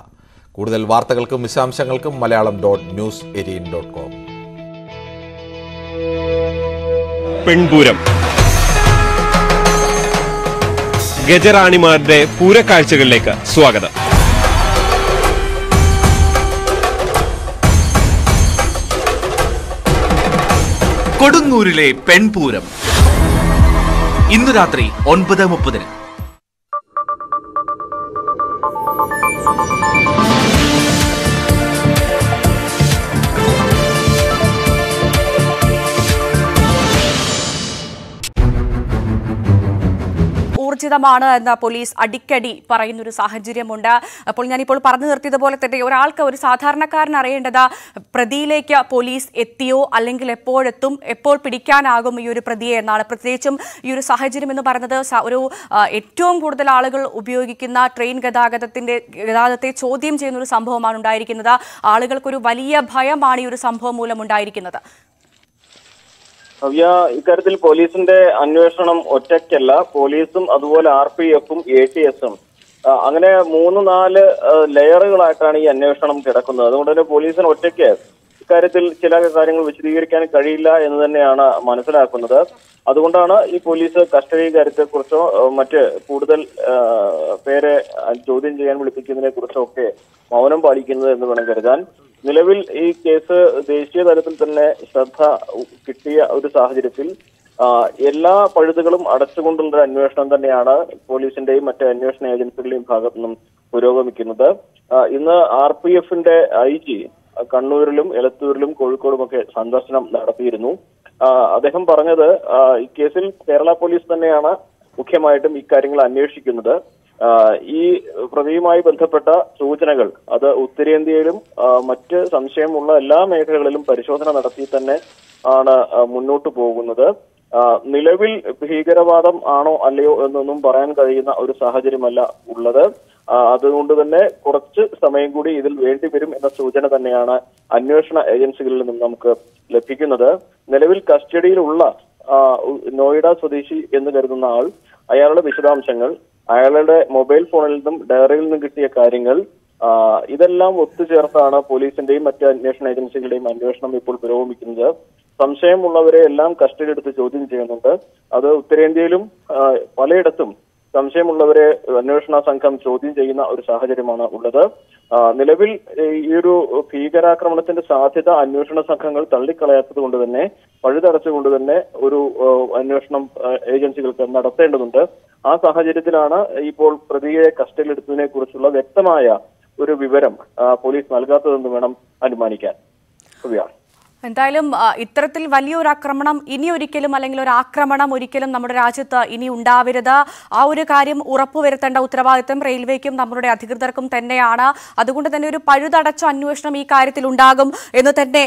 കൂടുതൽ വാർത്തകൾക്കും വിശദാംശങ്ങൾക്കും malayalam.news18.com. പെൺപൂരം ഗജറാണിമാരുടെ പൂരക്കാഴ്ചകളിലേക്ക് സ്വാഗതം. കൊടുങ്ങൂരിലെ പെൺപൂരം ഇന്നു രാത്രി 9:30. ഊർജിതമാണ് എന്ന് പോലീസ് അടിക്കടി പറയുന്നൊരു സാഹചര്യമുണ്ട്. അപ്പോൾ ഞാനിപ്പോൾ പറഞ്ഞു നിർത്തിയതുപോലെ തന്നെ ഒരാൾക്ക്, ഒരു സാധാരണക്കാരൻ അറിയേണ്ടത് പ്രതിയിലേക്ക് പോലീസ് എത്തിയോ അല്ലെങ്കിൽ എപ്പോഴെത്തും, എപ്പോൾ പിടിക്കാനാകും ഈ ഒരു പ്രതിയെ എന്നാണ്. പ്രത്യേകിച്ചും ഈ ഒരു സാഹചര്യം എന്ന് പറയുന്നത് ഒരു ഏറ്റവും കൂടുതൽ ആളുകൾ ഉപയോഗിക്കുന്ന ട്രെയിൻ ഗതാഗതത്തെ ചോദ്യം ചെയ്യുന്ന ഒരു സംഭവമാണ് ഉണ്ടായിരിക്കുന്നത്. ആളുകൾക്കൊരു വലിയ ഭയമാണ് ഈ ഒരു സംഭവം മൂലം ഉണ്ടായിരിക്കുന്നത്. ഭവ്യ, ഇക്കാര്യത്തിൽ പോലീസിന്റെ അന്വേഷണം ഒറ്റയ്ക്കല്ല. പോലീസും അതുപോലെ RPF-ഉം ATS-ഉം അങ്ങനെ 3-4 ലെയറുകളായിട്ടാണ് ഈ അന്വേഷണം കിടക്കുന്നത്. അതുകൊണ്ട് തന്നെ പോലീസിന് ഒറ്റയ്ക്ക് ഇക്കാര്യത്തിൽ ചില കാര്യങ്ങൾ വിശദീകരിക്കാൻ കഴിയില്ല എന്ന് തന്നെയാണ് മനസ്സിലാക്കുന്നത്. അതുകൊണ്ടാണ് ഈ പോലീസ് കസ്റ്റഡി കാര്യത്തെക്കുറിച്ചോ മറ്റ് കൂടുതൽ പേരെ ചോദ്യം ചെയ്യാൻ വിളിപ്പിക്കുന്നതിനെ കുറിച്ചോ ഒക്കെ മൗനം പാലിക്കുന്നത് എന്ന് വേണം കരുതാൻ. നിലവിൽ ഈ കേസ് ദേശീയ തലത്തിൽ തന്നെ ശ്രദ്ധ കിട്ടിയ ഒരു സാഹചര്യത്തിൽ എല്ലാ പഴുതുകളും അടച്ചുകൊണ്ടുള്ള അന്വേഷണം തന്നെയാണ് പോലീസിന്റെയും മറ്റ് അന്വേഷണ ഏജൻസികളുടെയും ഭാഗത്തു നിന്നും പുരോഗമിക്കുന്നത്. ഇന്ന് RPF-ന്റെ IG കണ്ണൂരിലും എലത്തൂരിലും കോഴിക്കോടുമൊക്കെ സന്ദർശനം നടത്തിയിരുന്നു. അദ്ദേഹം പറഞ്ഞത് ഈ കേസിൽ കേരള പോലീസ് തന്നെയാണ് മുഖ്യമായിട്ടും ഇക്കാര്യങ്ങൾ അന്വേഷിക്കുന്നത്. ഈ പ്രതിയുമായി ബന്ധപ്പെട്ട സൂചനകൾ അത് ഉത്തരേന്ത്യയിലും മറ്റ് സംശയമുള്ള എല്ലാ മേഖലകളിലും പരിശോധന നടത്തി തന്നെ ആണ് മുന്നോട്ട് പോകുന്നത്. നിലവിൽ ഭീകരവാദം ആണോ അല്ലയോ എന്നൊന്നും പറയാൻ കഴിയുന്ന ഒരു സാഹചര്യമല്ല ഉള്ളത്. അതുകൊണ്ട് തന്നെ കുറച്ച് സമയം കൂടി ഇതിൽ വേണ്ടിവരും എന്ന സൂചന തന്നെയാണ് അന്വേഷണ ഏജൻസികളിൽ നിന്നും നമുക്ക് ലഭിക്കുന്നത്. നിലവിൽ കസ്റ്റഡിയിലുള്ള നോയിഡ സ്വദേശി എന്ന് കരുതുന്ന ആൾ, അയാളുടെ വിശദാംശങ്ങൾ, അയാളുടെ മൊബൈൽ ഫോണിൽ നിന്നും ഡയറിയിൽ നിന്നും കിട്ടിയ കാര്യങ്ങൾ, ഇതെല്ലാം ഒത്തുചേർത്താണ് പോലീസിന്റെയും മറ്റ് അന്വേഷണ ഏജൻസികളുടെയും അന്വേഷണം ഇപ്പോൾ പുരോഗമിക്കുന്നത്. സംശയമുള്ളവരെ എല്ലാം കസ്റ്റഡി എടുത്ത് ചോദ്യം ചെയ്യുന്നുണ്ട്. അത് ഉത്തരേന്ത്യയിലും പലയിടത്തും സംശയമുള്ളവരെ അന്വേഷണ സംഘം ചോദ്യം ചെയ്യുന്ന ഒരു സാഹചര്യമാണ് ഉള്ളത്. നിലവിൽ ഈ ഒരു ഭീകരാക്രമണത്തിന്റെ സാധ്യത അന്വേഷണ സംഘങ്ങൾ തള്ളിക്കളയാത്തത് കൊണ്ട് തന്നെ, പഴുതടച്ചുകൊണ്ട് തന്നെ ഒരു അന്വേഷണം ഏജൻസികൾക്ക് നടത്തേണ്ടതുണ്ട്. ആ സാഹചര്യത്തിലാണ് ഇപ്പോൾ പ്രതിയെ കസ്റ്റഡിയിലെടുത്തതിനെ കുറിച്ചുള്ള വ്യക്തമായ ഒരു വിവരം പോലീസ് നൽകാത്തതെന്ന് വേണം അനുമാനിക്കാൻ. എന്തായാലും ഇത്തരത്തിൽ വലിയൊരു ആക്രമണം ഇനി ഒരിക്കലും, അല്ലെങ്കിൽ ഒരു ആക്രമണം ഒരിക്കലും നമ്മുടെ രാജ്യത്ത് ഇനി ഉണ്ടാവരുത്. ആ ഒരു കാര്യം ഉറപ്പുവരുത്തേണ്ട ഉത്തരവാദിത്തം റെയിൽവേക്കും നമ്മുടെ അധികൃതർക്കും തന്നെയാണ്. അതുകൊണ്ട് തന്നെ ഒരു പഴുതടച്ച അന്വേഷണം ഈ കാര്യത്തിൽ ഉണ്ടാകും എന്ന് തന്നെ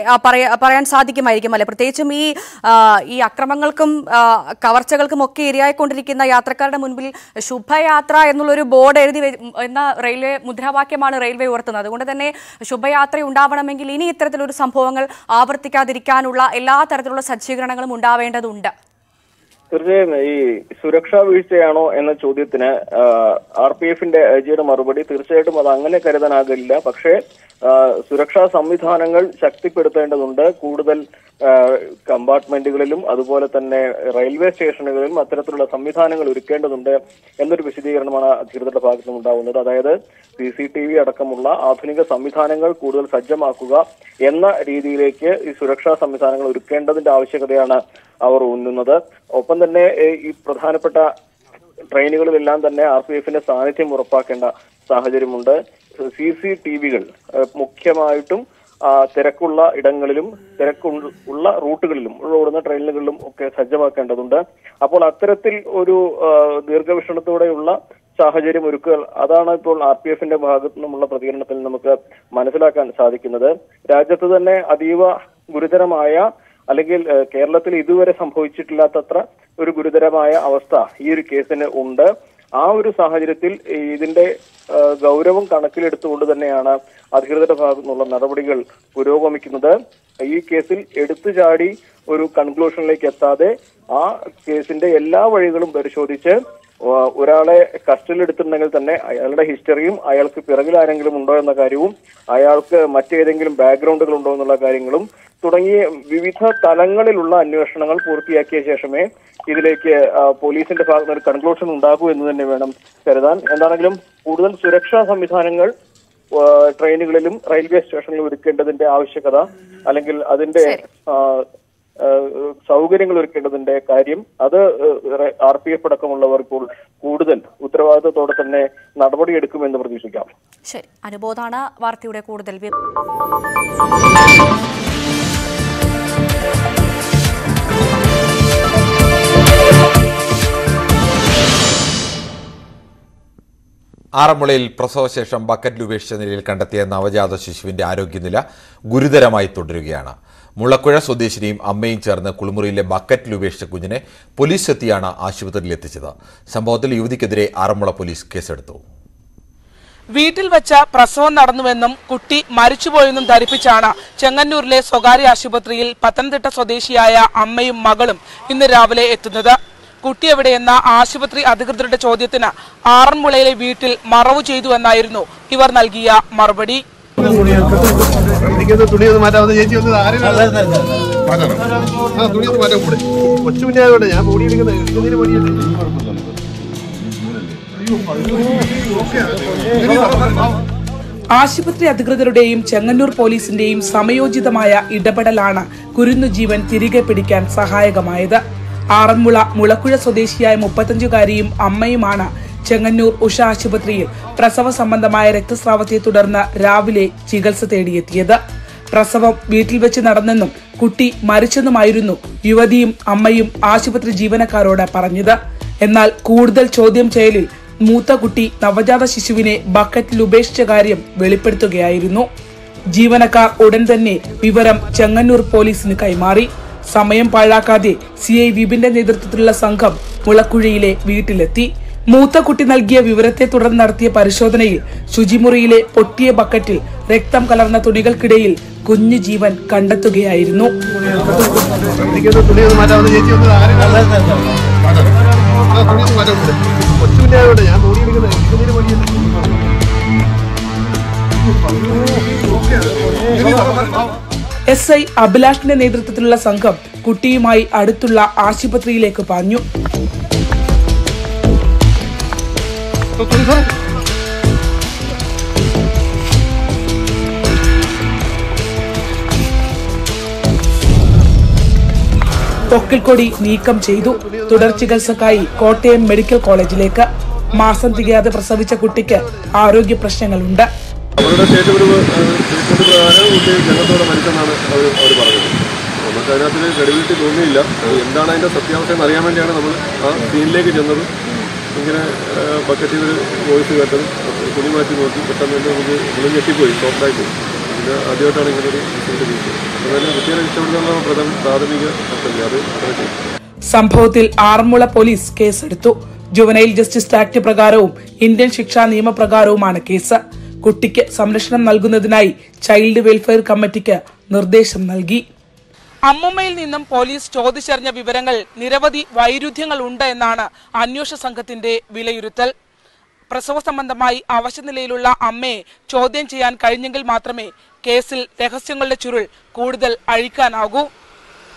പറയാൻ സാധിക്കുമായിരിക്കും അല്ലെ? പ്രത്യേകിച്ചും ഈ അക്രമങ്ങൾക്കും കവർച്ചകൾക്കും ഒക്കെ ഇരയായിക്കൊണ്ടിരിക്കുന്ന യാത്രക്കാരുടെ മുൻപിൽ ശുഭയാത്ര എന്നുള്ളൊരു ബോർഡ് എഴുതി എന്ന റെയിൽവേ മുദ്രാവാക്യമാണ് റെയിൽവേ ഉയർത്തുന്നത്. അതുകൊണ്ട് തന്നെ ശുഭയാത്ര ഉണ്ടാവണമെങ്കിൽ ഇനി ഇത്തരത്തിലൊരു സംഭവങ്ങൾ ആവർത്തിക്കാതിരിക്കാനുള്ള എല്ലാ തരത്തിലുള്ള സജ്ജീകരണങ്ങളും ഉണ്ടാവേണ്ടതുണ്ട്. തീർച്ചയായും ഈ സുരക്ഷാ വീഴ്ചയാണോ എന്ന ചോദ്യത്തിന് RPF-ന്റെ IG-യുടെ മറുപടി തീർച്ചയായിട്ടും അത് അങ്ങനെ കരുതാനാകില്ല. പക്ഷേ സുരക്ഷാ സംവിധാനങ്ങൾ ശക്തിപ്പെടുത്തേണ്ടതുണ്ട്. കൂടുതൽ കമ്പാർട്ട്മെന്റുകളിലും അതുപോലെ തന്നെ റെയിൽവേ സ്റ്റേഷനുകളിലും അത്തരത്തിലുള്ള സംവിധാനങ്ങൾ ഒരുക്കേണ്ടതുണ്ട് എന്നൊരു വിശദീകരണമാണ് അധികൃതരുടെ ഭാഗത്തു നിന്നുണ്ടാവുന്നത്. അതായത് CCTV അടക്കമുള്ള ആധുനിക സംവിധാനങ്ങൾ കൂടുതൽ സജ്ജമാക്കുക എന്ന രീതിയിലേക്ക് ഈ സുരക്ഷാ സംവിധാനങ്ങൾ ഒരുക്കേണ്ടതിന്റെ ആവശ്യകതയാണ് അവർ ഊന്നുന്നത്. ഒപ്പം തന്നെ ഈ പ്രധാനപ്പെട്ട ട്രെയിനുകളിലെല്ലാം തന്നെ RPF-ന്റെ സാന്നിധ്യം ഉറപ്പാക്കേണ്ട സാഹചര്യമുണ്ട്. CCTV-കൾ മുഖ്യമായിട്ടും തിരക്കുള്ള ഇടങ്ങളിലും തിരക്കുള്ള റൂട്ടുകളിലും ഓടുന്ന ട്രെയിനുകളിലും ഒക്കെ സജ്ജമാക്കേണ്ടതുണ്ട്. അപ്പോൾ അത്തരത്തിൽ ഒരു ദീർഘവീക്ഷണത്തോടെയുള്ള സാഹചര്യം ഒരുക്കുക, അതാണ് ഇപ്പോൾ RPF-ന്റെ ഭാഗത്തു നിന്നുമുള്ള പ്രതികരണത്തിൽ നമുക്ക് മനസ്സിലാക്കാൻ സാധിക്കുന്നത്. രാജ്യത്ത് തന്നെ അതീവ ഗുരുതരമായ, അല്ലെങ്കിൽ കേരളത്തിൽ ഇതുവരെ സംഭവിച്ചിട്ടില്ലാത്തത്ര ഒരു ഗുരുതരമായ അവസ്ഥ ഈ ഒരു കേസിന് ഉണ്ട്. ആ ഒരു സാഹചര്യത്തിൽ ഇതിന്റെ ഗൗരവം കണക്കിലെടുത്തുകൊണ്ട് തന്നെയാണ് അധികൃതരുടെ ഭാഗത്തു നിന്നുള്ള നടപടികൾ പുരോഗമിക്കുന്നത്. ഈ കേസിൽ എടുത്തുചാടി ഒരു കൺക്ലൂഷനിലേക്ക് എത്താതെ ആ കേസിന്റെ എല്ലാ വഴികളും പരിശോധിച്ച് ഒരാളെ കസ്റ്റഡിയിലെടുത്തിട്ടുണ്ടെങ്കിൽ തന്നെ അയാളുടെ ഹിസ്റ്ററിയും, അയാൾക്ക് പിറകിൽ ആരെങ്കിലും ഉണ്ടോ എന്ന കാര്യവും, അയാൾക്ക് മറ്റേതെങ്കിലും ബാക്ക്ഗ്രൗണ്ടുകൾ ഉണ്ടോ എന്നുള്ള കാര്യങ്ങളും തുടങ്ങിയ വിവിധ തലങ്ങളിലുള്ള അന്വേഷണങ്ങൾ പൂർത്തിയാക്കിയ ശേഷമേ ഇതിലേക്ക് പോലീസിന്റെ ഭാഗത്ത് ഒരു കൺക്ലൂഷൻ ഉണ്ടാകൂ എന്ന് തന്നെ വേണം കരുതാൻ. എന്താണെങ്കിലും കൂടുതൽ സുരക്ഷാ സംവിധാനങ്ങൾ ട്രെയിനുകളിലും റെയിൽവേ സ്റ്റേഷനിലും ഒരുക്കേണ്ടതിന്റെ ആവശ്യകത, അല്ലെങ്കിൽ അതിന്റെ സൗകര്യങ്ങൾ ഒരുക്കേണ്ടതിന്റെ കാര്യം, അത് RPF അടക്കമുള്ളവർ ഇപ്പോൾ കൂടുതൽ ഉത്തരവാദിത്തത്തോടെ തന്നെ നടപടിയെടുക്കുമെന്ന് പ്രതീക്ഷിക്കാം. ശരി, അനുബോധാണ് വാർത്തയുടെ കൂടുതൽ. ആറന്മുളയിൽ പ്രസവശേഷം ബക്കറ്റിൽ ഉപേക്ഷിച്ച നിലയിൽ കണ്ടെത്തിയ നവജാത ശിശുവിന്റെ ആരോഗ്യനില ഗുരുതരമായി തുടരുകയാണ്. മുളക്കുഴ സ്വദേശിനിയും അമ്മയും ചേർന്ന് കുളിമുറിയിലെ ബക്കറ്റിൽ ഉപേക്ഷിച്ച കുഞ്ഞിനെ പോലീസ് എത്തിയാണ് ആശുപത്രിയിൽ എത്തിച്ചത്. സംഭവത്തിൽ യുവതിക്കെതിരെ ആറന്മുള പോലീസ് കേസെടുത്തു. വീട്ടിൽ വെച്ച പ്രസവം നടന്നുവെന്നും കുട്ടി മരിച്ചുപോയെന്നും ധരിപ്പിച്ചാണ് ചെങ്ങന്നൂരിലെ സ്വകാര്യ ആശുപത്രിയിൽ പത്തനംതിട്ട സ്വദേശിയായ അമ്മയും മകളും ഇന്ന് രാവിലെ എത്തുന്നത്. കുട്ടി എവിടെയെന്ന ആശുപത്രി അധികൃതരുടെ ചോദ്യത്തിന് ആറന്മുളയിലെ വീട്ടിൽ മറവു ചെയ്തുവെന്നായിരുന്നു ഇവർ നൽകിയ മറുപടി. ആശുപത്രി അധികൃതരുടെയും ചെങ്ങന്നൂർ പോലീസിന്റെയും സമയോചിതമായ ഇടപെടലാണ് കുരുന്നു ജീവൻ തിരികെ പിടിക്കാൻ സഹായകമായത്. ആറന്മുള മുളക്കുഴ സ്വദേശിയായ 35-കാരിയും അമ്മയുമാണ് ചെങ്ങന്നൂർ ഉഷ ആശുപത്രിയിൽ പ്രസവ സംബന്ധമായ രക്തസ്രാവത്തെ തുടർന്ന് രാവിലെ ചികിത്സ തേടിയെത്തിയത്. പ്രസവം വീട്ടിൽ വെച്ച് നടന്നെന്നും കുട്ടി മരിച്ചെന്നുമായിരുന്നു യുവതിയും അമ്മയും ആശുപത്രി ജീവനക്കാരോട് പറഞ്ഞത്. എന്നാൽ കൂടുതൽ ചോദ്യം ചെയ്യലിൽ മൂത്ത കുട്ടി നവജാത ശിശുവിനെ ബക്കറ്റിൽ ഉപേക്ഷിച്ച കാര്യം വെളിപ്പെടുത്തുകയായിരുന്നു. ജീവനക്കാർ ഉടൻ തന്നെ വിവരം ചെങ്ങന്നൂർ പോലീസിന് കൈമാറി. സമയം പാഴാക്കാതെ CI വിപിന്റെ നേതൃത്വത്തിലുള്ള സംഘം മുളക്കുഴയിലെ വീട്ടിലെത്തി. മൂത്ത കുട്ടി നൽകിയ വിവരത്തെ തുടർന്ന് നടത്തിയ പരിശോധനയിൽ ശുചിമുറിയിലെ പൊട്ടിയ ബക്കറ്റിൽ രക്തം കലർന്ന തുണികൾക്കിടയിൽ കുഞ്ഞു ജീവൻ കണ്ടെത്തുകയായിരുന്നു. SI അഭിലാഷിന്റെ നേതൃത്വത്തിലുള്ള സംഘം കുട്ടിയുമായി അടുത്തുള്ള ആശുപത്രിയിലേക്ക് പാഞ്ഞു. പൊക്കിൾക്കൊടി നീക്കം ചെയ്തു. തുടർ ചികിത്സക്കായി കോട്ടയം മെഡിക്കൽ കോളേജിലേക്ക്. മാസം തികയാതെ പ്രസവിച്ച കുട്ടിക്ക് ആരോഗ്യ പ്രശ്നങ്ങളുണ്ട്. അവരുടെ സ്റ്റേറ്റ് പ്രകാരം കുട്ടി ജനത്തോടെ മരിച്ചെന്നാണ് അവർ പറഞ്ഞത്. നമുക്ക് അതിനകത്ത് ക്രെഡിബിലിറ്റി തോന്നിയില്ല. എന്താണ് അതിൻ്റെ സത്യാവസ്ഥ എന്ന് അറിയാൻ വേണ്ടിയാണ് നമ്മൾ ആ സീനിലേക്ക് ചെന്നത്. ഇങ്ങനെ ബക്കറ്റിൽ ഒരു വോയിസ് കേട്ടതും തുണി മാറ്റി നോക്കി പെട്ടെന്ന് തന്നെ നമുക്ക് നമ്മൾ ഞെട്ടിപ്പോയി, ഷോക്കായി പോയി. പിന്നെ ആദ്യമായിട്ടാണ് ഇങ്ങനൊരു റിസൾട്ട് കിട്ടിയത്. അതുപോലെ കുട്ടിയെ രക്ഷപ്പെടുത്താനുള്ള പ്രാഥമിക അത് സംഭവത്തിൽ ആറന്മുള പോലീസ് കേസെടുത്തു. ജുവനൈൽ ജസ്റ്റിസ് ആക്ട് പ്രകാരവും ഇന്ത്യൻ ശിക്ഷാ നിയമപ്രകാരവുമാണ് കേസ്. കുട്ടിക്ക് സംരക്ഷണം നൽകുന്നതിനായി ചൈൽഡ് വെൽഫെയർ കമ്മിറ്റിക്ക് നിർദ്ദേശം നൽകി. അമ്മുമ്മയിൽ നിന്നും പോലീസ് ചോദിച്ചറിഞ്ഞ വിവരങ്ങൾ നിരവധി വൈരുദ്ധ്യങ്ങൾ ഉണ്ട് എന്നാണ് അന്വേഷണ സംഘത്തിന്റെ വിലയിരുത്തൽ. പ്രസവ സംബന്ധമായി അവശനിലയിലുള്ള അമ്മയെ ചോദ്യം ചെയ്യാൻ കഴിഞ്ഞെങ്കിൽ മാത്രമേ കേസിൽ രഹസ്യങ്ങളുടെ ചുരുൾ കൂടുതൽ അഴിക്കാനാകൂ.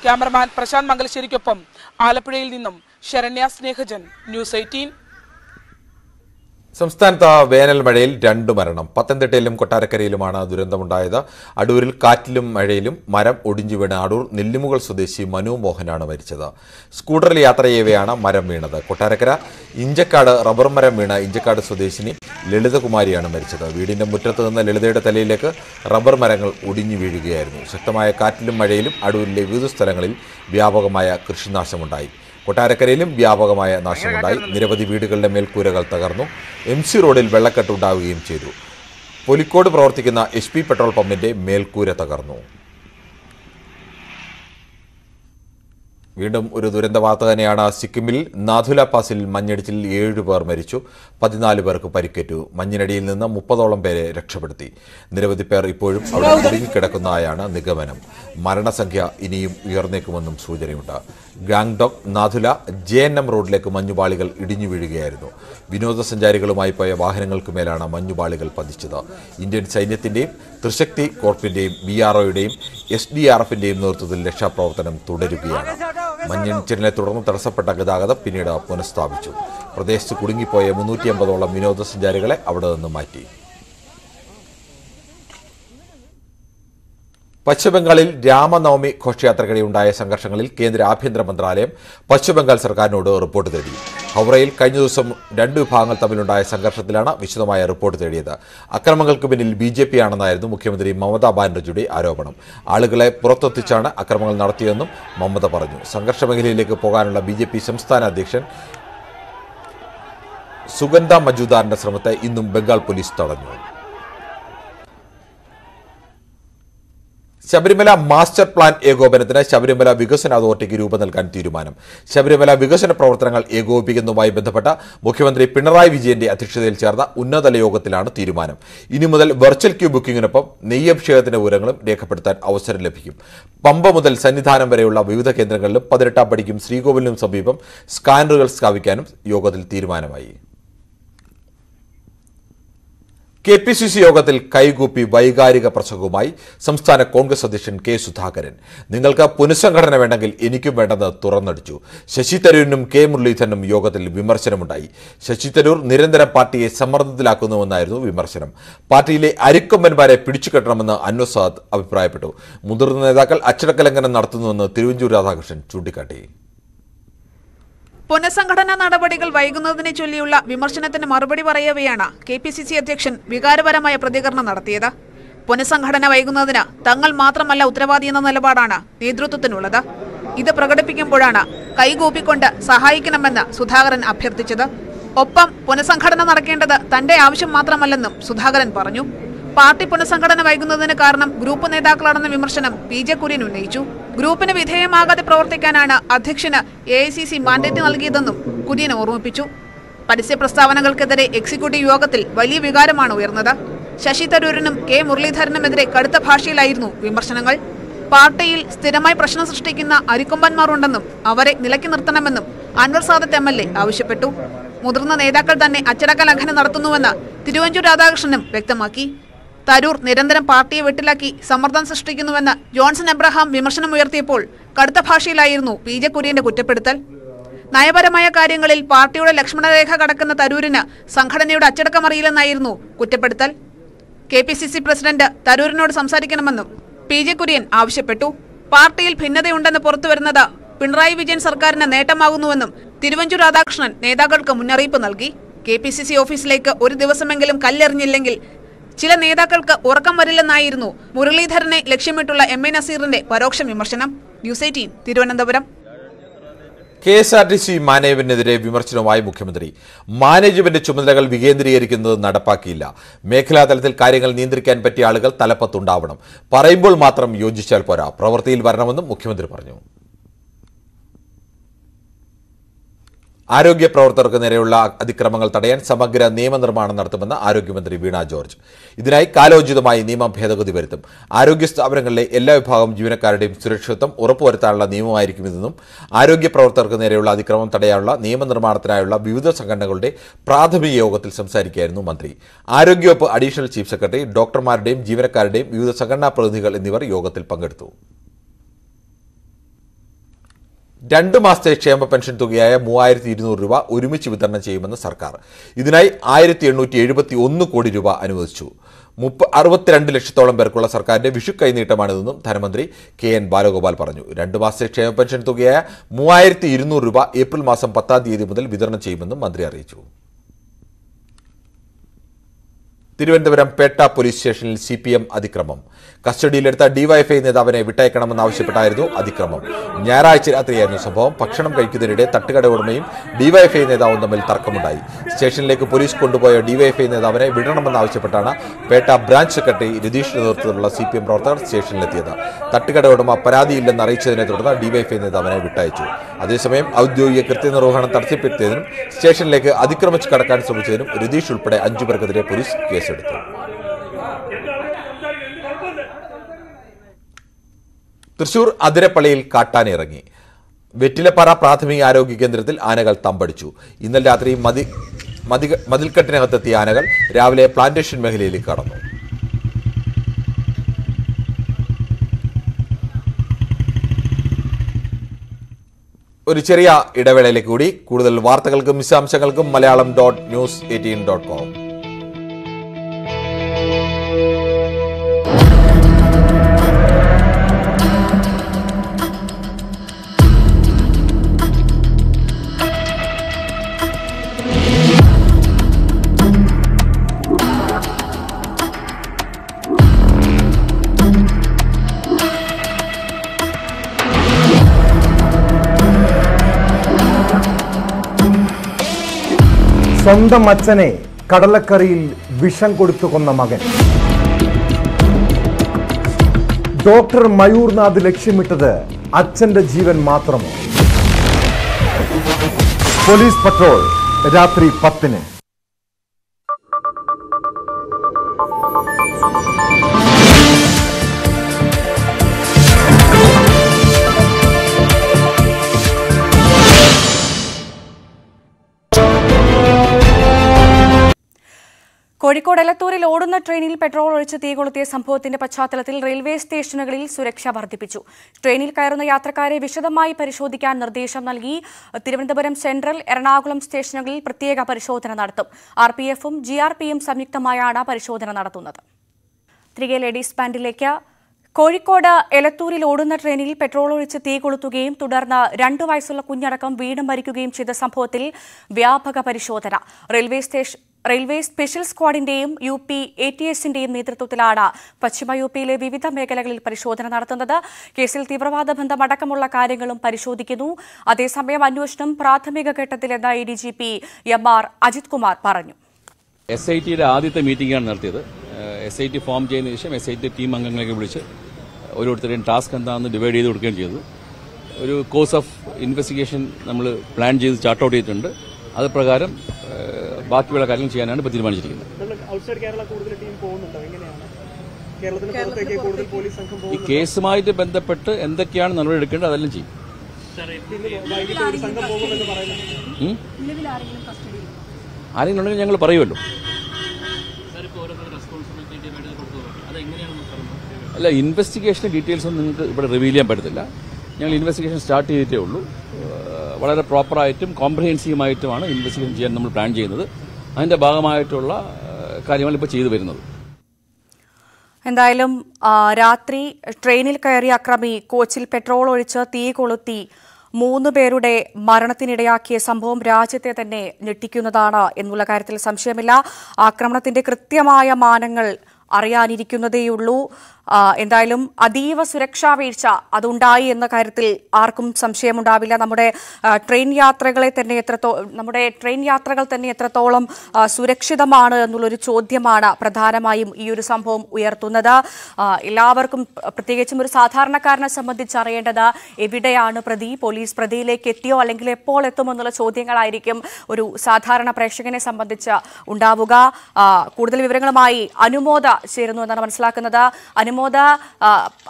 ക്യാമറമാൻ പ്രശാന്ത് മംഗലശ്ശേരിക്കൊപ്പം ആലപ്പുഴയിൽ നിന്നും ശരണ്യ സ്നേഹജൻ, ന്യൂസ് 18. സംസ്ഥാനത്ത് വേനൽ മഴയിൽ 2 മരണം. പത്തനംതിട്ടയിലും കൊട്ടാരക്കരയിലുമാണ് ദുരന്തമുണ്ടായത്. അടൂരിൽ കാറ്റിലും മഴയിലും മരം ഒടിഞ്ഞു വീണ് അടൂർ നെല്ലിമുകൾ സ്വദേശി മനു മോഹനാണ് മരിച്ചത്. സ്കൂട്ടറിൽ യാത്ര ചെയ്യവെയാണ് മരം വീണത്. കൊട്ടാരക്കര ഇഞ്ചക്കാട് റബ്ബർ മരം വീണ ഇഞ്ചക്കാട് സ്വദേശിനി ലളിതകുമാരിയാണ് മരിച്ചത്. വീടിന്റെ മുറ്റത്ത് നിന്ന് ലളിതയുടെ തലയിലേക്ക് റബ്ബർ മരങ്ങൾ ഒടിഞ്ഞു വീഴുകയായിരുന്നു. ശക്തമായ കാറ്റിലും മഴയിലും അടൂരിലെ വിവിധ സ്ഥലങ്ങളിൽ വ്യാപകമായ കൃഷിനാശമുണ്ടായി. കൊട്ടാരക്കരയിലും വ്യാപകമായ നാശമുണ്ടായി. നിരവധി വീടുകളുടെ മേൽക്കൂരകൾ തകർന്നു. MC റോഡിൽ വെള്ളക്കെട്ടുണ്ടാവുകയും ചെയ്തു. പൊലിക്കോട് പ്രവർത്തിക്കുന്ന HP പെട്രോൾ പമ്പിന്റെ മേൽക്കൂര തകർന്നു. വീണ്ടും ഒരു ദുരന്ത വാർത്ത തന്നെയാണ്. സിക്കിമിൽ നാഥുല പാസിൽ മഞ്ഞിടിച്ചിൽ 7 പേർ മരിച്ചു, 14 പേർക്ക് പരിക്കേറ്റു. മഞ്ഞിനടിയിൽ നിന്ന് 30ഓളം പേരെ രക്ഷപ്പെടുത്തി. നിരവധി പേർ ഇപ്പോഴും അവിടെ കുടുങ്ങിക്കിടക്കുന്നതായാണ് നിഗമനം. മരണസംഖ്യ ഇനിയും ഉയർന്നേക്കുമെന്നും സൂചനയുണ്ട്. ഗാങ്ടോക്ക് നാഥുല JNM റോഡിലേക്ക് മഞ്ഞുപാളികൾ ഇടിഞ്ഞു വീഴുകയായിരുന്നു. വിനോദസഞ്ചാരികളുമായി പോയ വാഹനങ്ങൾക്ക് മേലാണ് മഞ്ഞുപാളികൾ പതിച്ചത്. ഇന്ത്യൻ സൈന്യത്തിന്റെയും ത്രിശക്തി കോർപ്പിന്റെയും BROയുടെയും SDRFിന്റെയും നേതൃത്വത്തിൽ രക്ഷാപ്രവർത്തനം തുടരുകയാണ്. മഞ്ഞിടിച്ചിലിനെ തുടർന്ന് തടസ്സപ്പെട്ട ഗതാഗതം പിന്നീട് പുനഃസ്ഥാപിച്ചു. പ്രദേശത്ത് കുടുങ്ങിപ്പോയ 350ഓളം വിനോദസഞ്ചാരികളെ അവിടെ നിന്ന് മാറ്റി. പശ്ചിമബംഗാളിൽ രാമനവമി ഘോഷയാത്രക്കിടെയുണ്ടായ സംഘർഷങ്ങളിൽ കേന്ദ്ര ആഭ്യന്തര മന്ത്രാലയം പശ്ചിമബംഗാൾ സർക്കാരിനോട് റിപ്പോർട്ട് തേടി. ഹൗറയിൽ കഴിഞ്ഞ ദിവസം 2 വിഭാഗങ്ങൾ തമ്മിലുണ്ടായ സംഘർഷത്തിലാണ് വിശദമായ റിപ്പോർട്ട് തേടിയത്. അക്രമങ്ങൾക്ക് പിന്നിൽ BJP ആണെന്നായിരുന്നു മുഖ്യമന്ത്രി മമതാ ബാനർജിയുടെ ആരോപണം. ആളുകളെ പുറത്തെത്തിച്ചാണ് അക്രമങ്ങൾ നടത്തിയതെന്നും മമത പറഞ്ഞു. സംഘർഷ മേഖലയിലേക്ക് പോകാനുള്ള BJP സംസ്ഥാന അധ്യക്ഷൻ സുഗന്ധ മജുദാറിന്റെ ശ്രമത്തെ ഇന്നും ബംഗാൾ പോലീസ് തടഞ്ഞു. ശബരിമല മാസ്റ്റർ പ്ലാൻ ഏകോപനത്തിന് ശബരിമല വികസന അതോറിറ്റിക്ക് രൂപം നൽകാൻ തീരുമാനം. ശബരിമല വികസന പ്രവർത്തനങ്ങൾ ഏകോപിപ്പിക്കുന്നതുമായി ബന്ധപ്പെട്ട മുഖ്യമന്ത്രി പിണറായി വിജയന്റെ അധ്യക്ഷതയിൽ ചേർന്ന ഉന്നതതല യോഗത്തിലാണ് തീരുമാനം. ഇനി മുതൽ വെർച്വൽ ക്യൂ ബുക്കിംഗിനൊപ്പം നെയ്യഭിഷേകത്തിന്റെ വിവരങ്ങളും രേഖപ്പെടുത്താൻ അവസരം ലഭിക്കും. പമ്പ മുതൽ സന്നിധാനം വരെയുള്ള വിവിധ കേന്ദ്രങ്ങളിലും 18-ാം പടിക്കും ശ്രീകോവിലിനും സമീപം സ്കാനറുകൾ സ്ഥാപിക്കാനും യോഗത്തിൽ തീരുമാനമായി. KPCC യോഗത്തിൽ കൈകൂപ്പി വൈകാരിക പ്രസംഗവുമായി സംസ്ഥാന കോൺഗ്രസ് അധ്യക്ഷൻ കെ സുധാകരൻ. നിങ്ങൾക്ക് പുനഃസംഘടന വേണ്ടെങ്കിൽ എനിക്കും വേണ്ടെന്ന് തുറന്നടിച്ചു. ശശി തരൂരിനും കെ മുരളീധരനും യോഗത്തിൽ വിമർശനമുണ്ടായി. ശശി തരൂർ നിരന്തരം പാർട്ടിയെ സമ്മർദ്ദത്തിലാക്കുന്നുവെന്നായിരുന്നു വിമർശനം. പാർട്ടിയിലെ അരിക്കൊമ്പന്മാരെ പിടിച്ചുകെട്ടണമെന്ന് അൻവർ സാദത്ത് അഭിപ്രായപ്പെട്ടു. മുതിർന്ന നേതാക്കൾ അച്ചടക്ക ലംഘനം നടത്തുന്നുവെന്ന് തിരുവഞ്ചൂർ രാധാകൃഷ്ണൻ ചൂണ്ടിക്കാട്ടി. പുനഃസംഘടനാ നടപടികൾ വൈകുന്നതിനെ ചൊല്ലിയുള്ള വിമർശനത്തിന് മറുപടി പറയവെയാണ് KPCC അധ്യക്ഷൻ വികാരപരമായ പ്രതികരണം നടത്തിയത്. പുനഃസംഘടന വൈകുന്നതിന് തങ്ങൾ മാത്രമല്ല ഉത്തരവാദിയെന്ന നിലപാടാണ് നേതൃത്വത്തിനുള്ളത്. ഇത് പ്രകടിപ്പിക്കുമ്പോഴാണ് കൈകൂപ്പിക്കൊണ്ട് സഹായിക്കണമെന്ന് സുധാകരൻ അഭ്യർത്ഥിച്ചത്. ഒപ്പം പുനഃസംഘടന നടക്കേണ്ടത് തന്റെ ആവശ്യം മാത്രമല്ലെന്നും സുധാകരൻ പറഞ്ഞു. പാർട്ടി പുനഃസംഘടന വൈകുന്നതിന് കാരണം ഗ്രൂപ്പ് നേതാക്കളാണെന്ന വിമർശനം PJ കുര്യൻ ഉന്നയിച്ചു. ഗ്രൂപ്പിന് വിധേയമാകാതെ പ്രവർത്തിക്കാനാണ് അധ്യക്ഷന് AICC മാൻഡേറ്റ് നൽകിയതെന്നും കുര്യൻ ഓർമ്മിപ്പിച്ചു. പരസ്യ പ്രസ്താവനകൾക്കെതിരെ എക്സിക്യൂട്ടീവ് യോഗത്തിൽ വലിയ വികാരമാണ് ഉയർന്നത്. ശശി തരൂരിനും കെ മുരളീധരനുമെതിരെ കടുത്ത ഭാഷയിലായിരുന്നു വിമർശനങ്ങൾ. പാർട്ടിയിൽ സ്ഥിരമായി പ്രശ്നം സൃഷ്ടിക്കുന്ന അരിക്കൊമ്പന്മാരുണ്ടെന്നും അവരെ നിലയ്ക്ക് നിർത്തണമെന്നും അൻവർ സാദത്ത് MLA ആവശ്യപ്പെട്ടു. മുതിർന്ന നേതാക്കൾ തന്നെ അച്ചടക്ക ലംഘനം നടത്തുന്നുവെന്ന് തിരുവഞ്ചൂർ രാധാകൃഷ്ണനും വ്യക്തമാക്കി. തരൂർ നിരന്തരം പാർട്ടിയെ വെട്ടിലാക്കി സമ്മർദ്ദം സൃഷ്ടിക്കുന്നുവെന്ന് ജോൺസൺ എബ്രഹാം വിമർശനമുയർത്തിയപ്പോൾ കടുത്ത ഭാഷയിലായിരുന്നു PJ കുര്യന്റെ കുറ്റപ്പെടുത്തൽ. നയപരമായ കാര്യങ്ങളിൽ പാർട്ടിയുടെ ലക്ഷ്മണരേഖ കടക്കുന്ന തരൂരിന് സംഘടനയുടെ അച്ചടക്കമറിയില്ലെന്നായിരുന്നു കുറ്റപ്പെടുത്തൽ. KPCC പ്രസിഡന്റ് തരൂരിനോട് സംസാരിക്കണമെന്നും PJ കുര്യൻ ആവശ്യപ്പെട്ടു. പാർട്ടിയിൽ ഭിന്നതയുണ്ടെന്ന് പുറത്തുവരുന്നത് പിണറായി വിജയൻ സർക്കാരിന് നേട്ടമാകുന്നുവെന്നും തിരുവഞ്ചൂർ രാധാകൃഷ്ണൻ നേതാക്കൾക്ക് മുന്നറിയിപ്പ് നൽകി. KPCC ഓഫീസിലേക്ക് ഒരു ദിവസമെങ്കിലും കല്ലെറിഞ്ഞില്ലെങ്കിൽ ചില നേതാക്കൾക്ക് ഉറക്കം വരില്ലെന്നായിരുന്നു മുരളീധരനെ ലക്ഷ്യമിട്ടുള്ള MA നസീറിന്റെ പരോക്ഷ വിമർശനം. ന്യൂസ് 18 തിരുവനന്തപുരം. KSRTC മാനേജ്മെന്റിനെതിരെ വിമർശനവുമായി മുഖ്യമന്ത്രി. മാനേജ്മെന്റ് ചുമതലകൾ വികേന്ദ്രീകരിക്കുന്നത് നടപ്പാക്കിയില്ല. മേഖലാതലത്തിൽ കാര്യങ്ങൾ നിയന്ത്രിക്കാൻ പറ്റിയ ആളുകൾ തലപ്പത്തുണ്ടാവണം. പറയുമ്പോൾ മാത്രം യോജിച്ചാൽ പോരാ, പ്രവൃത്തിയിൽ വരണമെന്നും മുഖ്യമന്ത്രി പറഞ്ഞു. ആരോഗ്യ പ്രവർത്തകർക്ക് നേരെയുള്ള അതിക്രമങ്ങൾ തടയാൻ സമഗ്ര നിയമനിർമ്മാണം നടത്തുമെന്ന് ആരോഗ്യമന്ത്രി വീണ ജോർജ്. ഇതിനായി കാലോചിതമായി നിയമ ഭേദഗതി വരുത്തും. ആരോഗ്യ സ്ഥാപനങ്ങളിലെ എല്ലാ വിഭാഗം ജീവനക്കാരുടെയും സുരക്ഷിതത്വം ഉറപ്പുവരുത്താനുള്ള നിയമമായിരിക്കും ഇതെന്നും ആരോഗ്യ പ്രവർത്തകർക്ക് നേരെയുള്ള അതിക്രമം തടയാനുള്ള നിയമനിർമ്മാണത്തിനായുള്ള വിവിധ സംഘടനകളുടെ പ്രാഥമിക യോഗത്തിൽ സംസാരിക്കുകയായിരുന്നു മന്ത്രി. ആരോഗ്യവകുപ്പ് അഡീഷണൽ ചീഫ് സെക്രട്ടറി, ഡോക്ടർമാരുടെയും ജീവനക്കാരുടെയും വിവിധ സംഘടനാ പ്രതിനിധികൾ എന്നിവർ യോഗത്തിൽ പങ്കെടുത്തു. 2 മാസത്തെ ക്ഷേമ പെൻഷൻ തുകയായ 3200 രൂപ ഒരുമിച്ച് വിതരണം ചെയ്യുമെന്ന് സർക്കാർ. ഇതിനായി 1871 കോടി രൂപ അനുവദിച്ചു. 62 ലക്ഷത്തോളം പേർക്കുള്ള സർക്കാരിന്റെ വിഷു കൈനീട്ടമാണിതെന്നും ധനമന്ത്രി KN ബാലഗോപാൽ പറഞ്ഞു. 2 മാസത്തെ ക്ഷേമ പെൻഷൻ തുകയായ 3200 രൂപ ഏപ്രിൽ മാസം 10-ാം തീയതി മുതൽ വിതരണം ചെയ്യുമെന്നും മന്ത്രി അറിയിച്ചു. തിരുവനന്തപുരം പേട്ട പോലീസ് സ്റ്റേഷനിൽ CPM അതിക്രമം. കസ്റ്റഡിയിലെടുത്ത ഡിവൈഎഫ്ഐ നേതാവിനെ വിട്ടയക്കണമെന്നാവശ്യപ്പെട്ടായിരുന്നു അതിക്രമം. ഞായറാഴ്ച രാത്രിയായിരുന്നു സംഭവം. ഭക്ഷണം കഴിക്കുന്നതിനിടെ തട്ടുകട ഉടമയും ഡിവൈഎഫ്ഐ നേതാവും തമ്മിൽ തർക്കമുണ്ടായി. സ്റ്റേഷനിലേക്ക് പോലീസ് കൊണ്ടുപോയ ഡിവൈഎഫ്ഐ നേതാവിനെ വിടണമെന്നാവശ്യപ്പെട്ടാണ് പേട്ട ബ്രാഞ്ച് സെക്രട്ടറി രതീഷിന്റെ നേതൃത്വത്തിലുള്ള CPM പ്രവർത്തകർ സ്റ്റേഷനിലെത്തിയത്. തട്ടുകട ഉടമ പരാതിയില്ലെന്ന് അറിയിച്ചതിനെ തുടർന്ന് ഡിവൈഎഫ്ഐ നേതാവിനെ വിട്ടയച്ചു. അതേസമയം ഔദ്യോഗിക കൃത്യനിർവഹണം തടസ്സപ്പെടുത്തിയതിനും സ്റ്റേഷനിലേക്ക് അതിക്രമിച്ച് കടക്കാൻ ശ്രമിച്ചതിനും രതീഷ് ഉൾപ്പെടെ 5 പേർക്കെതിരെ പോലീസ് കേസെടുത്തു. തൃശൂർ അതിരപ്പള്ളിയിൽ കാട്ടാനിറങ്ങി. വെറ്റിലപ്പാറ പ്രാഥമിക ആരോഗ്യ കേന്ദ്രത്തിൽ ആനകൾ തമ്പടിച്ചു. ഇന്നലെ രാത്രി മതിൽക്കെട്ടിനകത്തെത്തിയ ആനകൾ രാവിലെ പ്ലാന്റേഷൻ മേഖലയിലേക്ക് കടന്നു. ഒരു ചെറിയ ഇടവേളയിലേക്ക് കൂടി. കൂടുതൽ വാർത്തകൾക്കും വിശദാംശങ്ങൾക്കും malayalam.news18.com. സ്വന്തം അച്ഛനെ കടലക്കറിയിൽ വിഷം കൊടുത്തു കൊന്ന മകൻ. ഡോക്ടർ മയൂർനാഥ് ലക്ഷ്യമിട്ടത് അച്ഛന്റെ ജീവൻ മാത്രമോ? പോലീസ് പട്രോൾ രാത്രി 10-ന്. കോഴിക്കോട് എലത്തൂരിൽ ഓടുന്ന ട്രെയിനിൽ പെട്രോൾ ഒഴിച്ച് തീ കൊളുത്തിയ സംഭവത്തിന്റെ പശ്ചാത്തലത്തിൽ റെയിൽവേ സ്റ്റേഷനുകളിൽ സുരക്ഷ വർദ്ധിപ്പിച്ചു. ട്രെയിനിൽ കയറുന്ന യാത്രക്കാരെ വിശദമായി പരിശോധിക്കാൻ നിർദ്ദേശം നൽകി. തിരുവനന്തപുരം സെൻട്രൽ, എറണാകുളം സ്റ്റേഷനുകളിൽ പ്രത്യേക പരിശോധന നടത്തും. RPFും GRPയും സംയുക്തമായാണ് പരിശോധന നടത്തുന്നത്. തിരികെ ലേഡീസ് ബാൻഡിലേക്ക്. കോഴിക്കോട് എലത്തൂരിൽ ഓടുന്ന ട്രെയിനിൽ പെട്രോൾ ഒഴിച്ച് തീ കൊളുത്തുകയും തുടർന്ന് 2 വയസ്സുള്ള കുഞ്ഞടക്കം വീണ് മരിക്കുകയും ചെയ്ത സംഭവത്തിൽ വ്യാപക പരിശോധന. റെയിൽവേ സ്പെഷ്യൽ സ്ക്വാഡിന്റെയും UP ATSന്റെയും നേതൃത്വത്തിലാണ് പശ്ചിമ UPയിലെ വിവിധ മേഖലകളിൽ പരിശോധന നടത്തുന്നത്. കേസിൽ തീവ്രവാദ ബന്ധമടക്കമുള്ള കാര്യങ്ങളും പരിശോധിക്കുന്നു. അതേസമയം അന്വേഷണം പ്രാഥമിക ഘട്ടത്തിലെന്ന് ADGP MR അജിത് കുമാർ പറഞ്ഞു. SITയുടെ ആദ്യത്തെ മീറ്റിംഗാണ് നടത്തിയത്. SIT ഫോം ചെയ്യുന്ന ശേഷം SIT ടീം അംഗങ്ങളെ വിളിച്ച് ഓരോരുത്തരുടെയും ടാസ്ക് എന്താണെന്ന് ഡിവൈഡ് ചെയ്ത് കൊടുക്കുകയും ചെയ്തു. ഒരു കോഴ്സ് ഓഫ് ഇൻവെസ്റ്റിഗേഷൻ നമ്മൾ പ്ലാൻ ചെയ്ത് ചാർട്ട് ഔട്ട് ചെയ്തിട്ടുണ്ട്. അത് പ്രകാരം ബാക്കിയുള്ള കാര്യങ്ങൾ ചെയ്യാനാണ് ഇപ്പോൾ തീരുമാനിച്ചിരിക്കുന്നത്. ഈ കേസുമായിട്ട് ബന്ധപ്പെട്ട് എന്തൊക്കെയാണ് നടപടി എടുക്കേണ്ടത് അതെല്ലാം ചെയ്യും. ആരെങ്കിലും ഉണ്ടെങ്കിൽ ഞങ്ങൾ പറയുമല്ലോ. അല്ല, ഇൻവെസ്റ്റിഗേഷൻ ഡീറ്റെയിൽസ് ഒന്നും നിങ്ങൾക്ക് ഇവിടെ റിവീൽ ചെയ്യാൻ പറ്റത്തില്ല. ഞങ്ങൾ ഇൻവെസ്റ്റിഗേഷൻ സ്റ്റാർട്ട് ചെയ്തിട്ടേ ഉള്ളൂ. വളരെ പ്രോപ്പറായിട്ടും കോംപ്രഹെൻസീവായിട്ടുമാണ് ഇൻവെസ്റ്റിഗേഷൻ ചെയ്യാൻ നമ്മൾ പ്ലാൻ ചെയ്യുന്നത്. അതിന്റെ ഭാഗമായിട്ടുള്ള കാര്യങ്ങൾ ഇപ്പോൾ ചെയ്തു വരുന്നത്. എന്തായാലും രാത്രി ട്രെയിനിൽ കയറിയ അക്രമി കോച്ചിൽ പെട്രോൾ ഒഴിച്ച് തീ കൊളുത്തി 3 പേരുടെ മരണത്തിനിടയാക്കിയ സംഭവം രാജ്യത്തെ തന്നെ ഞെട്ടിക്കുന്നതാണ് എന്നുള്ള കാര്യത്തിൽ സംശയമില്ല. ആക്രമണത്തിന്റെ കൃത്യമായ മാനങ്ങൾ അറിയാനിരിക്കുന്നതേയുള്ളൂ. എന്തായാലും അതീവ സുരക്ഷാ വീഴ്ച അതുണ്ടായി എന്ന കാര്യത്തിൽ ആർക്കും സംശയമുണ്ടാവില്ല. നമ്മുടെ ട്രെയിൻ യാത്രകൾ തന്നെ എത്രത്തോളം സുരക്ഷിതമാണ് എന്നുള്ളൊരു ചോദ്യമാണ് പ്രധാനമായും ഈ ഒരു സംഭവം ഉയർത്തുന്നത്. എല്ലാവർക്കും, പ്രത്യേകിച്ചും ഒരു സാധാരണക്കാരനെ സംബന്ധിച്ച് അറിയേണ്ടത് എവിടെയാണ് പ്രതി, പോലീസ് പ്രതിയിലേക്ക് എത്തിയോ അല്ലെങ്കിൽ എപ്പോൾ എത്തുമെന്നുള്ള ചോദ്യങ്ങളായിരിക്കും ഒരു സാധാരണ പ്രേക്ഷകനെ സംബന്ധിച്ച് ഉണ്ടാവുക. കൂടുതൽ വിവരങ്ങളുമായി അനുമോദ ചേരുന്നു എന്നാണ് മനസ്സിലാക്കുന്നത്.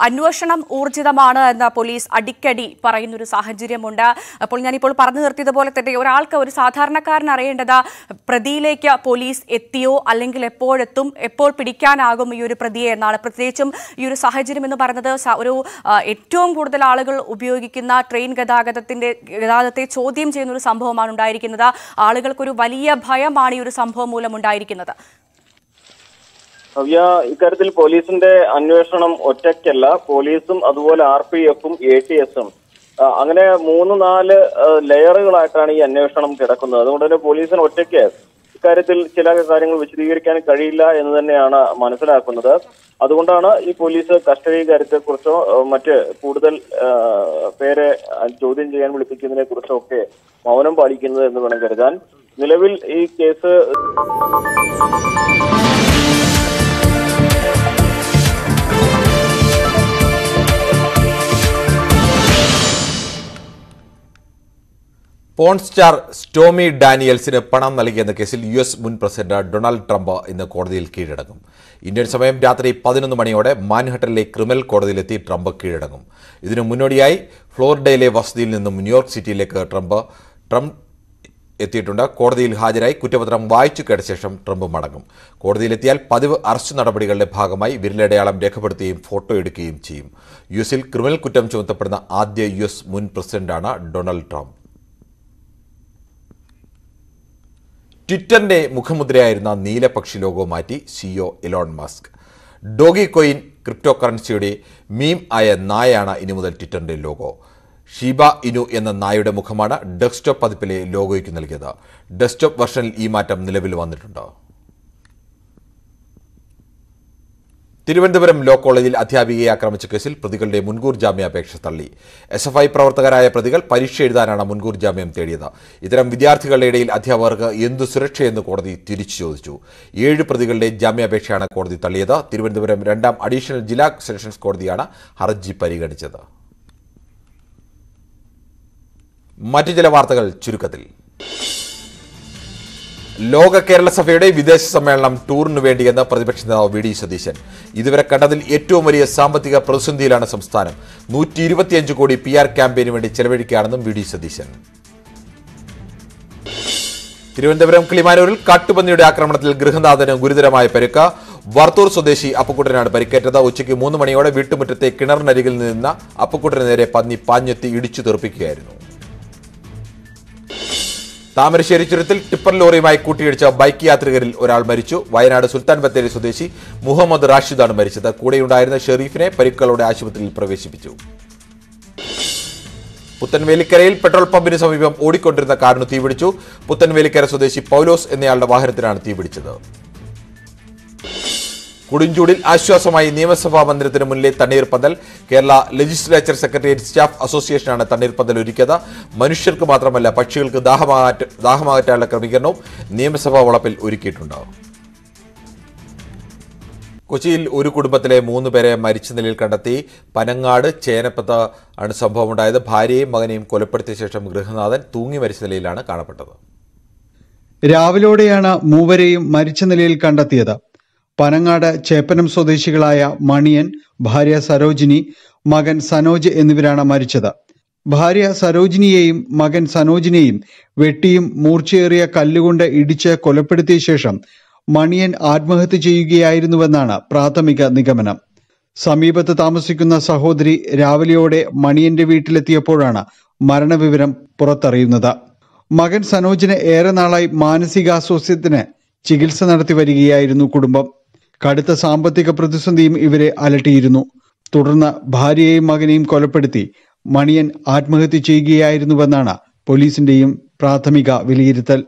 അന്വേഷണം ഊർജിതമാണ് എന്ന് പോലീസ് അടിക്കടി പറയുന്നൊരു സാഹചര്യമുണ്ട്. അപ്പോൾ ഞാനിപ്പോൾ പറഞ്ഞു നിർത്തിയതുപോലെ തന്നെ ഒരു സാധാരണക്കാരൻ അറിയേണ്ടത് പ്രതിയിലേക്ക് പോലീസ് എത്തിയോ അല്ലെങ്കിൽ എപ്പോഴെത്തും, എപ്പോൾ പിടിക്കാനാകും ഈ ഒരു പ്രതിയെ എന്നാണ്. പ്രത്യേകിച്ചും ഈ ഒരു സാഹചര്യം എന്ന് പറയുന്നത് ഏറ്റവും കൂടുതൽ ആളുകൾ ഉപയോഗിക്കുന്ന ട്രെയിൻ ഗതാഗതത്തെ ചോദ്യം ചെയ്യുന്ന ഒരു സംഭവമാണ് ഉണ്ടായിരിക്കുന്നത്. ആളുകൾക്കൊരു വലിയ ഭയമാണ് ഈ ഒരു സംഭവം മൂലം ഉണ്ടായിരിക്കുന്നത്. ഇക്കാര്യത്തിൽ പോലീസിന്റെ അന്വേഷണം ഒറ്റയ്ക്കല്ല. പോലീസും അതുപോലെ RPFും ATSും അങ്ങനെ 3-4 ലെയറുകളായിട്ടാണ് ഈ അന്വേഷണം കിടക്കുന്നത്. അതുകൊണ്ട് തന്നെ പോലീസിന് ഒറ്റയ്ക്ക് ഇക്കാര്യത്തിൽ ചില കാര്യങ്ങൾ വിശദീകരിക്കാൻ കഴിയില്ല എന്ന് തന്നെയാണ് മനസ്സിലാക്കുന്നത്. അതുകൊണ്ടാണ് ഈ പോലീസ് കസ്റ്റഡി കാര്യത്തെക്കുറിച്ചോ മറ്റ് കൂടുതൽ പേരെ ചോദ്യം ചെയ്യാൻ വിളിപ്പിക്കുന്നതിനെ കുറിച്ചോ ഒക്കെ മൗനം പാലിക്കുന്നത് എന്ന് വേണം കരുതാൻ. നിലവിൽ ഈ കേസ് പോൺ സ്റ്റാർ സ്റ്റോമി ഡാനിയൽസിന് പണം നൽകിയെന്ന കേസിൽ US മുൻ പ്രസിഡന്റ് ഡൊണാൾഡ് ട്രംപ് ഇന്ന് കോടതിയിൽ കീഴടങ്ങും. ഇന്ത്യൻ സമയം രാത്രി 11 മണിയോടെ മാൻഹട്ടനിലെ ക്രിമിനൽ കോടതിയിലെത്തി ട്രംപ് കീഴടങ്ങും. ഇതിനു മുന്നോടിയായി ഫ്ലോറിഡയിലെ വസതിയിൽ നിന്നും ന്യൂയോർക്ക് സിറ്റിയിലേക്ക് ട്രംപ് എത്തിയിട്ടുണ്ട്. കോടതിയിൽ ഹാജരായി കുറ്റപത്രം വായിച്ചു കേട്ട ശേഷം ട്രംപ് മടങ്ങും. കോടതിയിലെത്തിയാൽ പതിവ് അറസ്റ്റ് നടപടികളുടെ ഭാഗമായി വിരലടയാളം രേഖപ്പെടുത്തുകയും ഫോട്ടോ എടുക്കുകയും ചെയ്യും. US-ൽ ക്രിമിനൽ കുറ്റം ചുമത്തപ്പെടുന്ന ആദ്യ US മുൻ പ്രസിഡന്റാണ് ഡൊണാൾഡ് ട്രംപ്. ട്വിറ്ററിന്റെ മുഖമുദ്രയായിരുന്ന നീലപക്ഷി ലോഗോ മാറ്റി CEO Elon Musk. Dogecoin crypto കറൻസിയുടെ മീം ആയ നായയാണ് ഇനി മുതൽ ട്വിറ്ററിന്റെ ലോഗോ. ഷീബ ഇനു എന്ന നായയുടെ മുഖമാണ് ഡെസ്ക്ടോപ്പ് പതിപ്പിലെ ലോഗോയ്ക്ക് നൽകിയത്. ഡെസ്ക്ടോപ്പ് വെർഷനിൽ ഈ മാറ്റം നിലവിൽ വന്നിട്ടുണ്ട്. തിരുവനന്തപുരം ലോ കോളേജിൽ അധ്യാപികയെ ആക്രമിച്ച കേസിൽ പ്രതികളുടെ മുൻകൂർ ജാമ്യാപേക്ഷ തള്ളി. SFI പ്രവർത്തകരായ പ്രതികൾ പരീക്ഷ എഴുതാനാണ് മുൻകൂർ ജാമ്യം തേടിയത്. ഇത്തരം വിദ്യാർത്ഥികളുടെ ഇടയിൽ അധ്യാപകർക്ക് എന്തു സുരക്ഷയെന്ന് കോടതി തിരിച്ചു ചോദിച്ചു. 7 പ്രതികളുടെ ജാമ്യാപേക്ഷയാണ് കോടതി തള്ളിയത്. തിരുവനന്തപുരം 2ാം അഡീഷണൽ ജില്ലാ സെഷൻസ് കോടതിയാണ് ഹർജി പരിഗണിച്ചത്. മറ്റു ചില വാർത്തകൾ ചുരുക്കത്തിൽ. ലോക കേരള സഭയുടെ വിദേശ സമ്മേളനം ടൂറിനു വേണ്ടിയെന്ന് പ്രതിപക്ഷ നേതാവ് വി ഡി സതീശൻ. ഇതുവരെ കണ്ടതിൽ ഏറ്റവും വലിയ സാമ്പത്തിക പ്രതിസന്ധിയിലാണ് സംസ്ഥാനം. 125 കോടി PR ക്യാമ്പയിന് വേണ്ടി ചെലവഴിക്കുകയാണെന്നും വി ഡി സതീശൻ. തിരുവനന്തപുരം കിളിമാനൂരിൽ കാട്ടുപന്നിയുടെ ആക്രമണത്തിൽ ഗൃഹനാഥന് ഗുരുതരമായ പരിക്ക്. വർത്തൂർ സ്വദേശി അപ്പുക്കുട്ടനാണ് പരിക്കേറ്റത്. ഉച്ചയ്ക്ക് 3 മണിയോടെ വീട്ടുമുറ്റത്തെ കിണറിനരികിൽ നിന്ന അപ്പുക്കുട്ടന് നേരെ പന്നി പാഞ്ഞെത്തി ഇടിച്ചു തെറിപ്പിക്കുകയായിരുന്നു. താമരശ്ശേരി ചുരത്തിൽ ടിപ്പർ ലോറിയുമായി കൂട്ടിയിടിച്ച ബൈക്ക് യാത്രികരിൽ ഒരാൾ മരിച്ചു. വയനാട് സുൽത്താൻ ബത്തേരി സ്വദേശി മുഹമ്മദ് റാഷിദാണ് മരിച്ചത്. കൂടെയുണ്ടായിരുന്ന ഷെരീഫിനെ പരിക്കുകളോടെ ആശുപത്രിയിൽ പ്രവേശിപ്പിച്ചു. പുത്തൻവേലിക്കരയിൽ പെട്രോൾ പമ്പിന് സമീപം ഓടിക്കൊണ്ടിരുന്ന കാറിന് തീപിടിച്ചു. പുത്തൻവേലിക്കര സ്വദേശി പൗലോസ് എന്നയാളുടെ വാഹനത്തിനാണ് തീപിടിച്ചത്. കൊടുഞ്ചൂടിൽ ആശ്വാസമായി നിയമസഭാ മന്ദിരത്തിന് മുന്നിലെ തണ്ണീർപ്പന്തൽ. കേരള ലെജിസ്ലേച്ചർ സെക്രട്ടേറിയറ്റ് സ്റ്റാഫ് അസോസിയേഷനാണ് തണ്ണീർപ്പന്തൽ ഒരുക്കിയത്. മനുഷ്യർക്ക് മാത്രമല്ല പക്ഷികൾക്ക് ദാഹമാകറ്റാനുള്ള ക്രമീകരണവും നിയമസഭാ വളപ്പിൽ ഒരുക്കിയിട്ടുണ്ട്. കൊച്ചിയിൽ ഒരു കുടുംബത്തിലെ 3 പേരെ മരിച്ച നിലയിൽ കണ്ടെത്തി. പനങ്ങാട് ചേനപ്പത്ത് ആണ് സംഭവമുണ്ടായത്. ഭാര്യയും മകനെയും കൊലപ്പെടുത്തിയ ശേഷം ഗൃഹനാഥൻ തൂങ്ങി മരിച്ച നിലയിലാണ് കാണപ്പെട്ടത്. രാവിലോടെയാണ് മൂവരെയും മരിച്ച നിലയിൽ കണ്ടെത്തിയത്. പനങ്ങാട് ചേപ്പനം സ്വദേശികളായ മണിയൻ, ഭാര്യ സരോജിനി, മകൻ സനോജ് എന്നിവരാണ് മരിച്ചത്. ഭാര്യ സരോജിനിയെയും മകൻ സനോജിനെയും വെട്ടിയും മൂർച്ചയേറിയ കല്ലുകൊണ്ട് ഇടിച്ച് കൊലപ്പെടുത്തിയ ശേഷം മണിയൻ ആത്മഹത്യ ചെയ്യുകയായിരുന്നുവെന്നാണ് പ്രാഥമിക നിഗമനം. സമീപത്ത് താമസിക്കുന്ന സഹോദരി രാവിലെയോടെ മണിയന്റെ വീട്ടിലെത്തിയപ്പോഴാണ് മരണവിവരം പുറത്തറിയുന്നത്. മകൻ സനോജിന് ഏറെ നാളായി മാനസികാസ്വാസ്ഥ്യത്തിന് ചികിത്സ നടത്തി വരികയായിരുന്നു കുടുംബം. കടുത്ത സാമ്പത്തിക പ്രതിസന്ധിയും ഇവരെ അലട്ടിയിരുന്നു. തുടർന്ന് ഭാര്യയെയും മകനെയും കൊലപ്പെടുത്തി മണിയൻ ആത്മഹത്യ ചെയ്യുകയായിരുന്നുവെന്നാണ് പോലീസിന്റെയും പ്രാഥമിക വിലയിരുത്തൽ.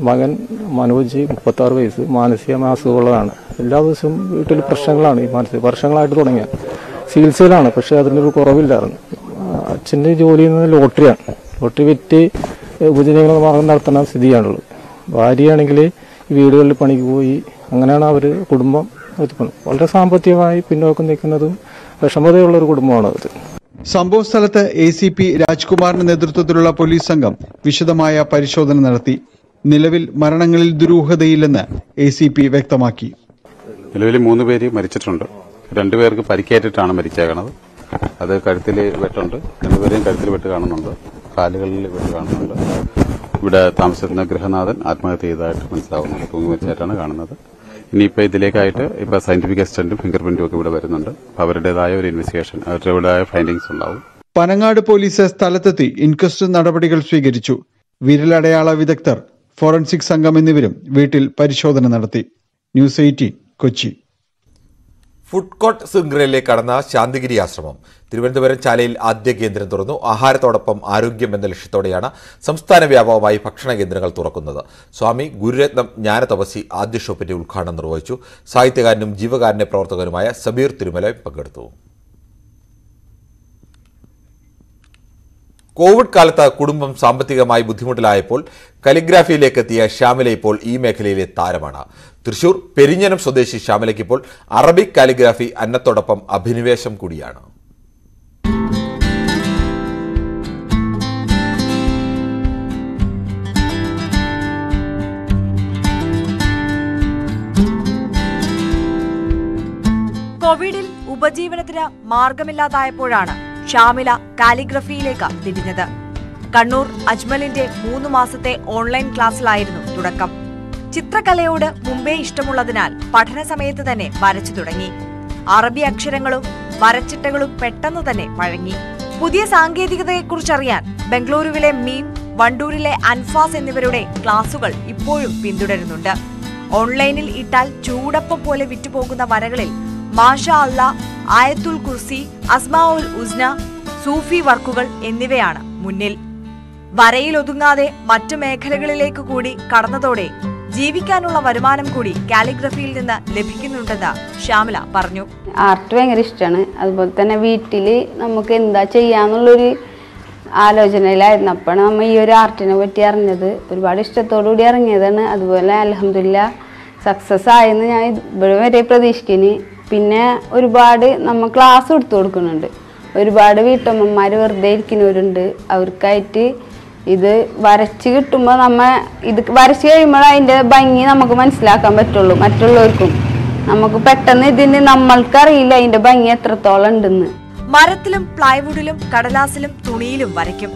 മകൻ മനോജ് 36 വയസ്സ്, മാനസിക അസുഖമുള്ളതാണ്. എല്ലാ ദിവസവും വീട്ടിൽ പ്രശ്നങ്ങളാണ്. ഈ മാനസിക വർഷങ്ങളായിട്ട് തുടങ്ങിയ ചികിത്സയിലാണ്. പക്ഷെ അതിനൊരു കുറവില്ലായിരുന്നു. അച്ഛൻ്റെ ജോലി ചെയ്യുന്നത് ലോട്ടറിയാണ്. ലോട്ടറി വിറ്റ് ഉപജീവന മാർഗം നടത്തുന്ന സ്ഥിതിയാണുള്ളത്. ഭാര്യയാണെങ്കിൽ വീടുകളിൽ പണിക്ക് പോയി. അങ്ങനെയാണ് അവർ കുടുംബം എത്തിക്കുന്നത്. വളരെ സാമ്പത്തികമായി പിന്നോക്കം നിൽക്കുന്നതും വിഷമതയുള്ള ഒരു കുടുംബമാണ് അത്. സംഭവ സ്ഥലത്ത് ACP രാജ്കുമാറിന്റെ നേതൃത്വത്തിലുള്ള പോലീസ് സംഘം വിശദമായ പരിശോധന നടത്തി. നിലവിൽ മരണങ്ങളിൽ ദുരൂഹതയില്ലെന്ന് ACP വ്യക്തമാക്കി. നിലവിൽ 3 പേര് മരിച്ചിട്ടുണ്ട്. 2 പേർക്ക് പരിക്കേറ്റിട്ടാണ് മരിച്ചേക്കണത്. അത് കഴുത്തിൽ വെട്ടുണ്ട്. 2 പേരെയും കഴുത്തിൽ വെട്ട് കാണുന്നുണ്ട്. കാലുകളിൽ വെട്ട് കാണുന്നുണ്ട്. ഇവിടെ താമസിക്കുന്ന ഗൃഹനാഥൻ ആത്മഹത്യ ചെയ്തതായിട്ട് മനസ്സിലാവുന്നുണ്ട്. തൂങ്ങി മരിച്ചായിട്ടാണ് കാണുന്നത്. ഇനിയിപ്പോൾ ഇതിലേക്കായിട്ട് ഇപ്പോൾ സയന്റിഫിക് അസിസ്റ്റന്റും ഫിംഗർ പ്രിന്റും ഒക്കെ ഇവിടെ വരുന്നുണ്ട്. അവരുടേതായ ഒരു ഇൻവെസ്റ്റിഗേഷൻ, അവരുടേതായ ഫൈൻഡിങ്സ് ഉണ്ടാവും. പനങ്ങാട് പോലീസ് സ്ഥലത്തെത്തി ഇൻക്വസ്റ്റ് നടപടികൾ സ്വീകരിച്ചു. വിരലടയാള വിദഗ്ധർ, ഫോറൻസിക് സംഘം എന്നിവരും വീട്ടിൽ പരിശോധന നടത്തി. ന്യൂസ് 18 കൊച്ചി. ഫുഡ് കോർട്ട് ശൃംഖലയിലേക്ക് കടന്ന ശാന്തിഗിരി ആശ്രമം. തിരുവനന്തപുരം ചാലയിൽ ആദ്യ കേന്ദ്രം തുറന്നു. ആഹാരത്തോടൊപ്പം ആരോഗ്യം എന്ന ലക്ഷ്യത്തോടെയാണ് സംസ്ഥാന വ്യാപകമായി ഭക്ഷണ കേന്ദ്രങ്ങൾ തുറക്കുന്നത്. സ്വാമി ഗുരുരത്നം ജ്ഞാനതപസ്വി ആദ്യ ഷോപ്പിന്റെ ഉദ്ഘാടനം നിർവഹിച്ചു. സാഹിത്യകാരനും ജീവകാരുണ്യ പ്രവർത്തകനുമായ സബീർ തിരുമല പങ്കെടുത്തു. കോവിഡ് കാലത്ത് കുടുംബം സാമ്പത്തികമായി ബുദ്ധിമുട്ടിലായപ്പോൾ കലിഗ്രാഫിയിലേക്ക് എത്തിയ ശ്യാമല ഇപ്പോൾ ഈ മേഖലയിലെ താരമാണ്. തൃശൂർ പെരിഞ്ഞനം സ്വദേശി ശ്യാമലയ്ക്ക് ഇപ്പോൾ അറബിക് കാലിഗ്രാഫി അന്നത്തോടൊപ്പം അഭിനിവേശം കൂടിയാണ്. കോവിഡിൽ ഉപജീവനത്തിന് മാർഗമില്ലാതായപ്പോഴാണ് ഷാമില കാലിഗ്രഫിയിലേക്ക് തിരിഞ്ഞത്. കണ്ണൂർ അജ്മലിന്റെ 3 മാസത്തെ ഓൺലൈൻ ക്ലാസ്സിലായിരുന്നു തുടക്കം. ചിത്രകലയോട് മുമ്പേ ഇഷ്ടമുള്ളതിനാൽ പഠന സമയത്ത് തന്നെ വരച്ചു തുടങ്ങി. അറബി അക്ഷരങ്ങളും വരച്ചിട്ടകളും പെട്ടെന്ന് തന്നെ വഴങ്ങി. പുതിയ സാങ്കേതികതയെക്കുറിച്ചറിയാൻ ബംഗളൂരുവിലെ മീം, വണ്ടൂരിലെ അൻഫാസ് എന്നിവരുടെ ക്ലാസുകൾ ഇപ്പോഴും പിന്തുടരുന്നുണ്ട്. ഓൺലൈനിൽ ഇട്ടാൽ ചൂടപ്പം പോലെ വിറ്റുപോകുന്ന വരകളിൽ മാഷാ അല്ലാ, ആയത്തുൽ കുർസി, അസ്മാഉൽ ഉസ്ന, സൂഫി വർക്കുകൾ എന്നിവയാണ് മുന്നിൽ. വരയിൽ ഒതുങ്ങാതെ മറ്റു മേഖലകളിലേക്ക് കൂടി കടന്നതോടെ ജീവിക്കാനുള്ള വരുമാനം കൂടി കാലിഗ്രഫിയിൽ നിന്ന് ലഭിക്കുന്നുണ്ടെന്ന് ശ്യാമല പറഞ്ഞു. ആർട്ട് ഭയങ്കര ഇഷ്ടമാണ്. അതുപോലെ തന്നെ വീട്ടിൽ നമുക്ക് എന്താ ചെയ്യാന്നുള്ളൊരു ആലോചനയിലായിരുന്നു. അപ്പോഴാണ് നമ്മൾ ഈ ഒരു ആർട്ടിനെ പറ്റി അറിഞ്ഞത്. ഒരുപാട് ഇഷ്ടത്തോടുകൂടി ഇറങ്ങിയതാണ്. അതുപോലെ അൽഹംദുലില്ലാ സക്സസ് ആയെന്ന് ഞാൻ ഇവിടെ വരെ പ്രതീക്ഷിക്കുന്നു. പിന്നെ ഒരുപാട് നമ്മൾ ക്ലാസ് എടുത്തു കൊടുക്കുന്നുണ്ട്. ഒരുപാട് വീട്ടമ്മമാർ വെറുതെ ഇരിക്കുന്നവരുണ്ട്. അവർക്കായിട്ട് ഇത് വരച്ച് കിട്ടുമ്പോൾ ഇത് വരച്ച് കഴിയുമ്പോൾ അതിൻ്റെ ഭംഗി നമുക്ക് മനസ്സിലാക്കാൻ പറ്റുള്ളൂ. മറ്റുള്ളവർക്കും നമുക്ക് പെട്ടെന്ന് ഇതിന് നമ്മൾക്കറിയില്ല അതിൻ്റെ ഭംഗി എത്രത്തോളം ഉണ്ടെന്ന്. മരത്തിലും പ്ലൈവുഡിലും കടലാസിലും തുണിയിലും വരയ്ക്കും.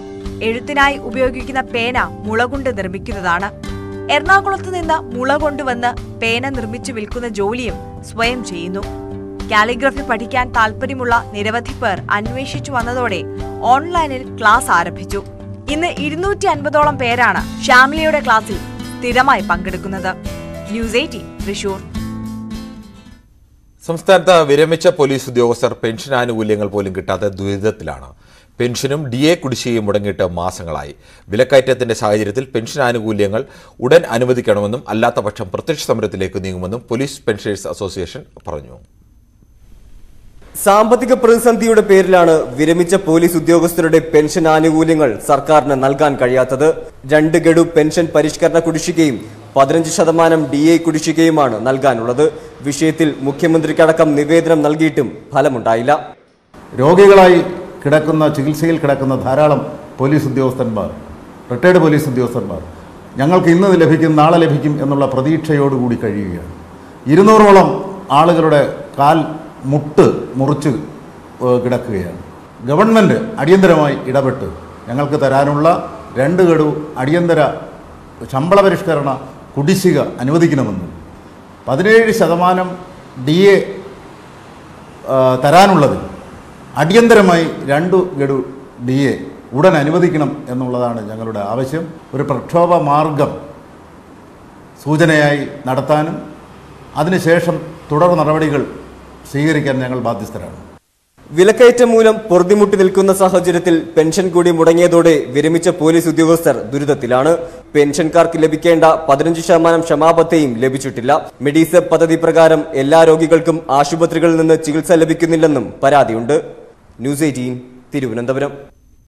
എഴുത്തിനായി ഉപയോഗിക്കുന്ന പേന മുള കൊണ്ട് നിർമ്മിക്കുന്നതാണ്. എറണാകുളത്ത് നിന്ന് മുള കൊണ്ടുവന്ന് പേന നിർമ്മിച്ചു വിൽക്കുന്ന ജോലിയും സ്വയം ചെയ്യുന്നു. കാലിഗ്രഫി പഠിക്കാൻ താല്പര്യമുള്ള നിരവധി പേർ അന്വേഷിച്ചു വന്നതോടെ ഓൺലൈനിൽ ക്ലാസ് ആരംഭിച്ചു. ഇന്ന് 250ഓളം പേരാണ് ശ്യാമലയുടെ ക്ലാസ്സിൽ സ്ഥിരമായി പങ്കെടുക്കുന്നത്. ന്യൂസ് 18 തൃശൂർ. സംസ്ഥാനത്ത് വിരമിച്ച പോലീസ് ഉദ്യോഗസ്ഥർ പെൻഷൻ ആനുകൂല്യങ്ങൾ പോലും കിട്ടാത്ത ദുരിതത്തിലാണ്. പെൻഷനും DA കുടിശ്ശികയും മുടങ്ങിയിട്ട് മാസങ്ങളായി. വിലക്കയറ്റത്തിന്റെ സാഹചര്യത്തിൽ പെൻഷൻ ആനുകൂല്യങ്ങൾ ഉടൻ അനുവദിക്കണമെന്നും അല്ലാത്ത പക്ഷം പ്രത്യക്ഷ സമരത്തിലേക്ക് നീങ്ങുമെന്നും പോലീസ് പെൻഷനേഴ്സ് അസോസിയേഷൻ പറഞ്ഞു. സാമ്പത്തിക പ്രതിസന്ധിയുടെ പേരിലാണ് വിരമിച്ച പോലീസ് ഉദ്യോഗസ്ഥരുടെ പെൻഷൻ ആനുകൂല്യങ്ങൾ സർക്കാരിന് നൽകാൻ കഴിയാത്തത്. 2 ഗഡു പെൻഷൻ പരിഷ്കരണ കുടിശ്ശികയും 15% DA കുടിശ്ശികയുമാണ് നൽകാനുള്ളത്. വിഷയത്തിൽ മുഖ്യമന്ത്രിക്കടക്കം നിവേദനം നൽകിയിട്ടും ഫലമുണ്ടായില്ല. രോഗികളായി കിടക്കുന്ന ചികിത്സയിൽ കിടക്കുന്ന ധാരാളം പോലീസ് ഉദ്യോഗസ്ഥന്മാർ, റിട്ടയർഡ് പോലീസ് ഉദ്യോഗസ്ഥന്മാർ ഞങ്ങൾക്ക് ഇന്ന് ലഭിക്കും നാളെ ലഭിക്കും എന്നുള്ള പ്രതീക്ഷയോടുകൂടി കഴിയുകയാണ്. 200ഓളം ആളുകളുടെ കാൽ മുട്ട് മുറിച്ച് കിടക്കുകയാണ്. ഗവൺമെൻറ് അടിയന്തരമായി ഇടപെട്ട് ഞങ്ങൾക്ക് തരാനുള്ള 2 ഗഡു അടിയന്തര ശമ്പള പരിഷ്കരണ കുടിശ്ശിക അനുവദിക്കണമെന്നും 17% DA തരാനുള്ളതിൽ അടിയന്തരമായി 2 ഗഡു DA ഉടൻ അനുവദിക്കണം എന്നുള്ളതാണ് ഞങ്ങളുടെ ആവശ്യം. ഒരു പ്രക്ഷോഭ മാർഗം സൂചനയായി നടത്താനും അതിനുശേഷം തുടർ നടപടികൾ സ്വീകരിക്കാൻ ഞങ്ങൾ ബാധ്യസ്ഥരാണ്. വിലക്കയറ്റം മൂലം പൊറുതിമുട്ടി നിൽക്കുന്ന സാഹചര്യത്തിൽ പെൻഷൻ കൂടി മുടങ്ങിയതോടെ വിരമിച്ച പോലീസ് ഉദ്യോഗസ്ഥർ ദുരിതത്തിലാണ്. പെൻഷൻകാർക്ക് ലഭിക്കേണ്ട 15% ക്ഷമാപത്തെയും ലഭിച്ചിട്ടില്ല. മെഡിസെപ് പദ്ധതി പ്രകാരം എല്ലാ രോഗികൾക്കും ആശുപത്രികളിൽ നിന്ന് ചികിത്സ ലഭിക്കുന്നില്ലെന്നും പരാതിയുണ്ട്. ന്യൂസ് 18 തിരുവനന്തപുരം.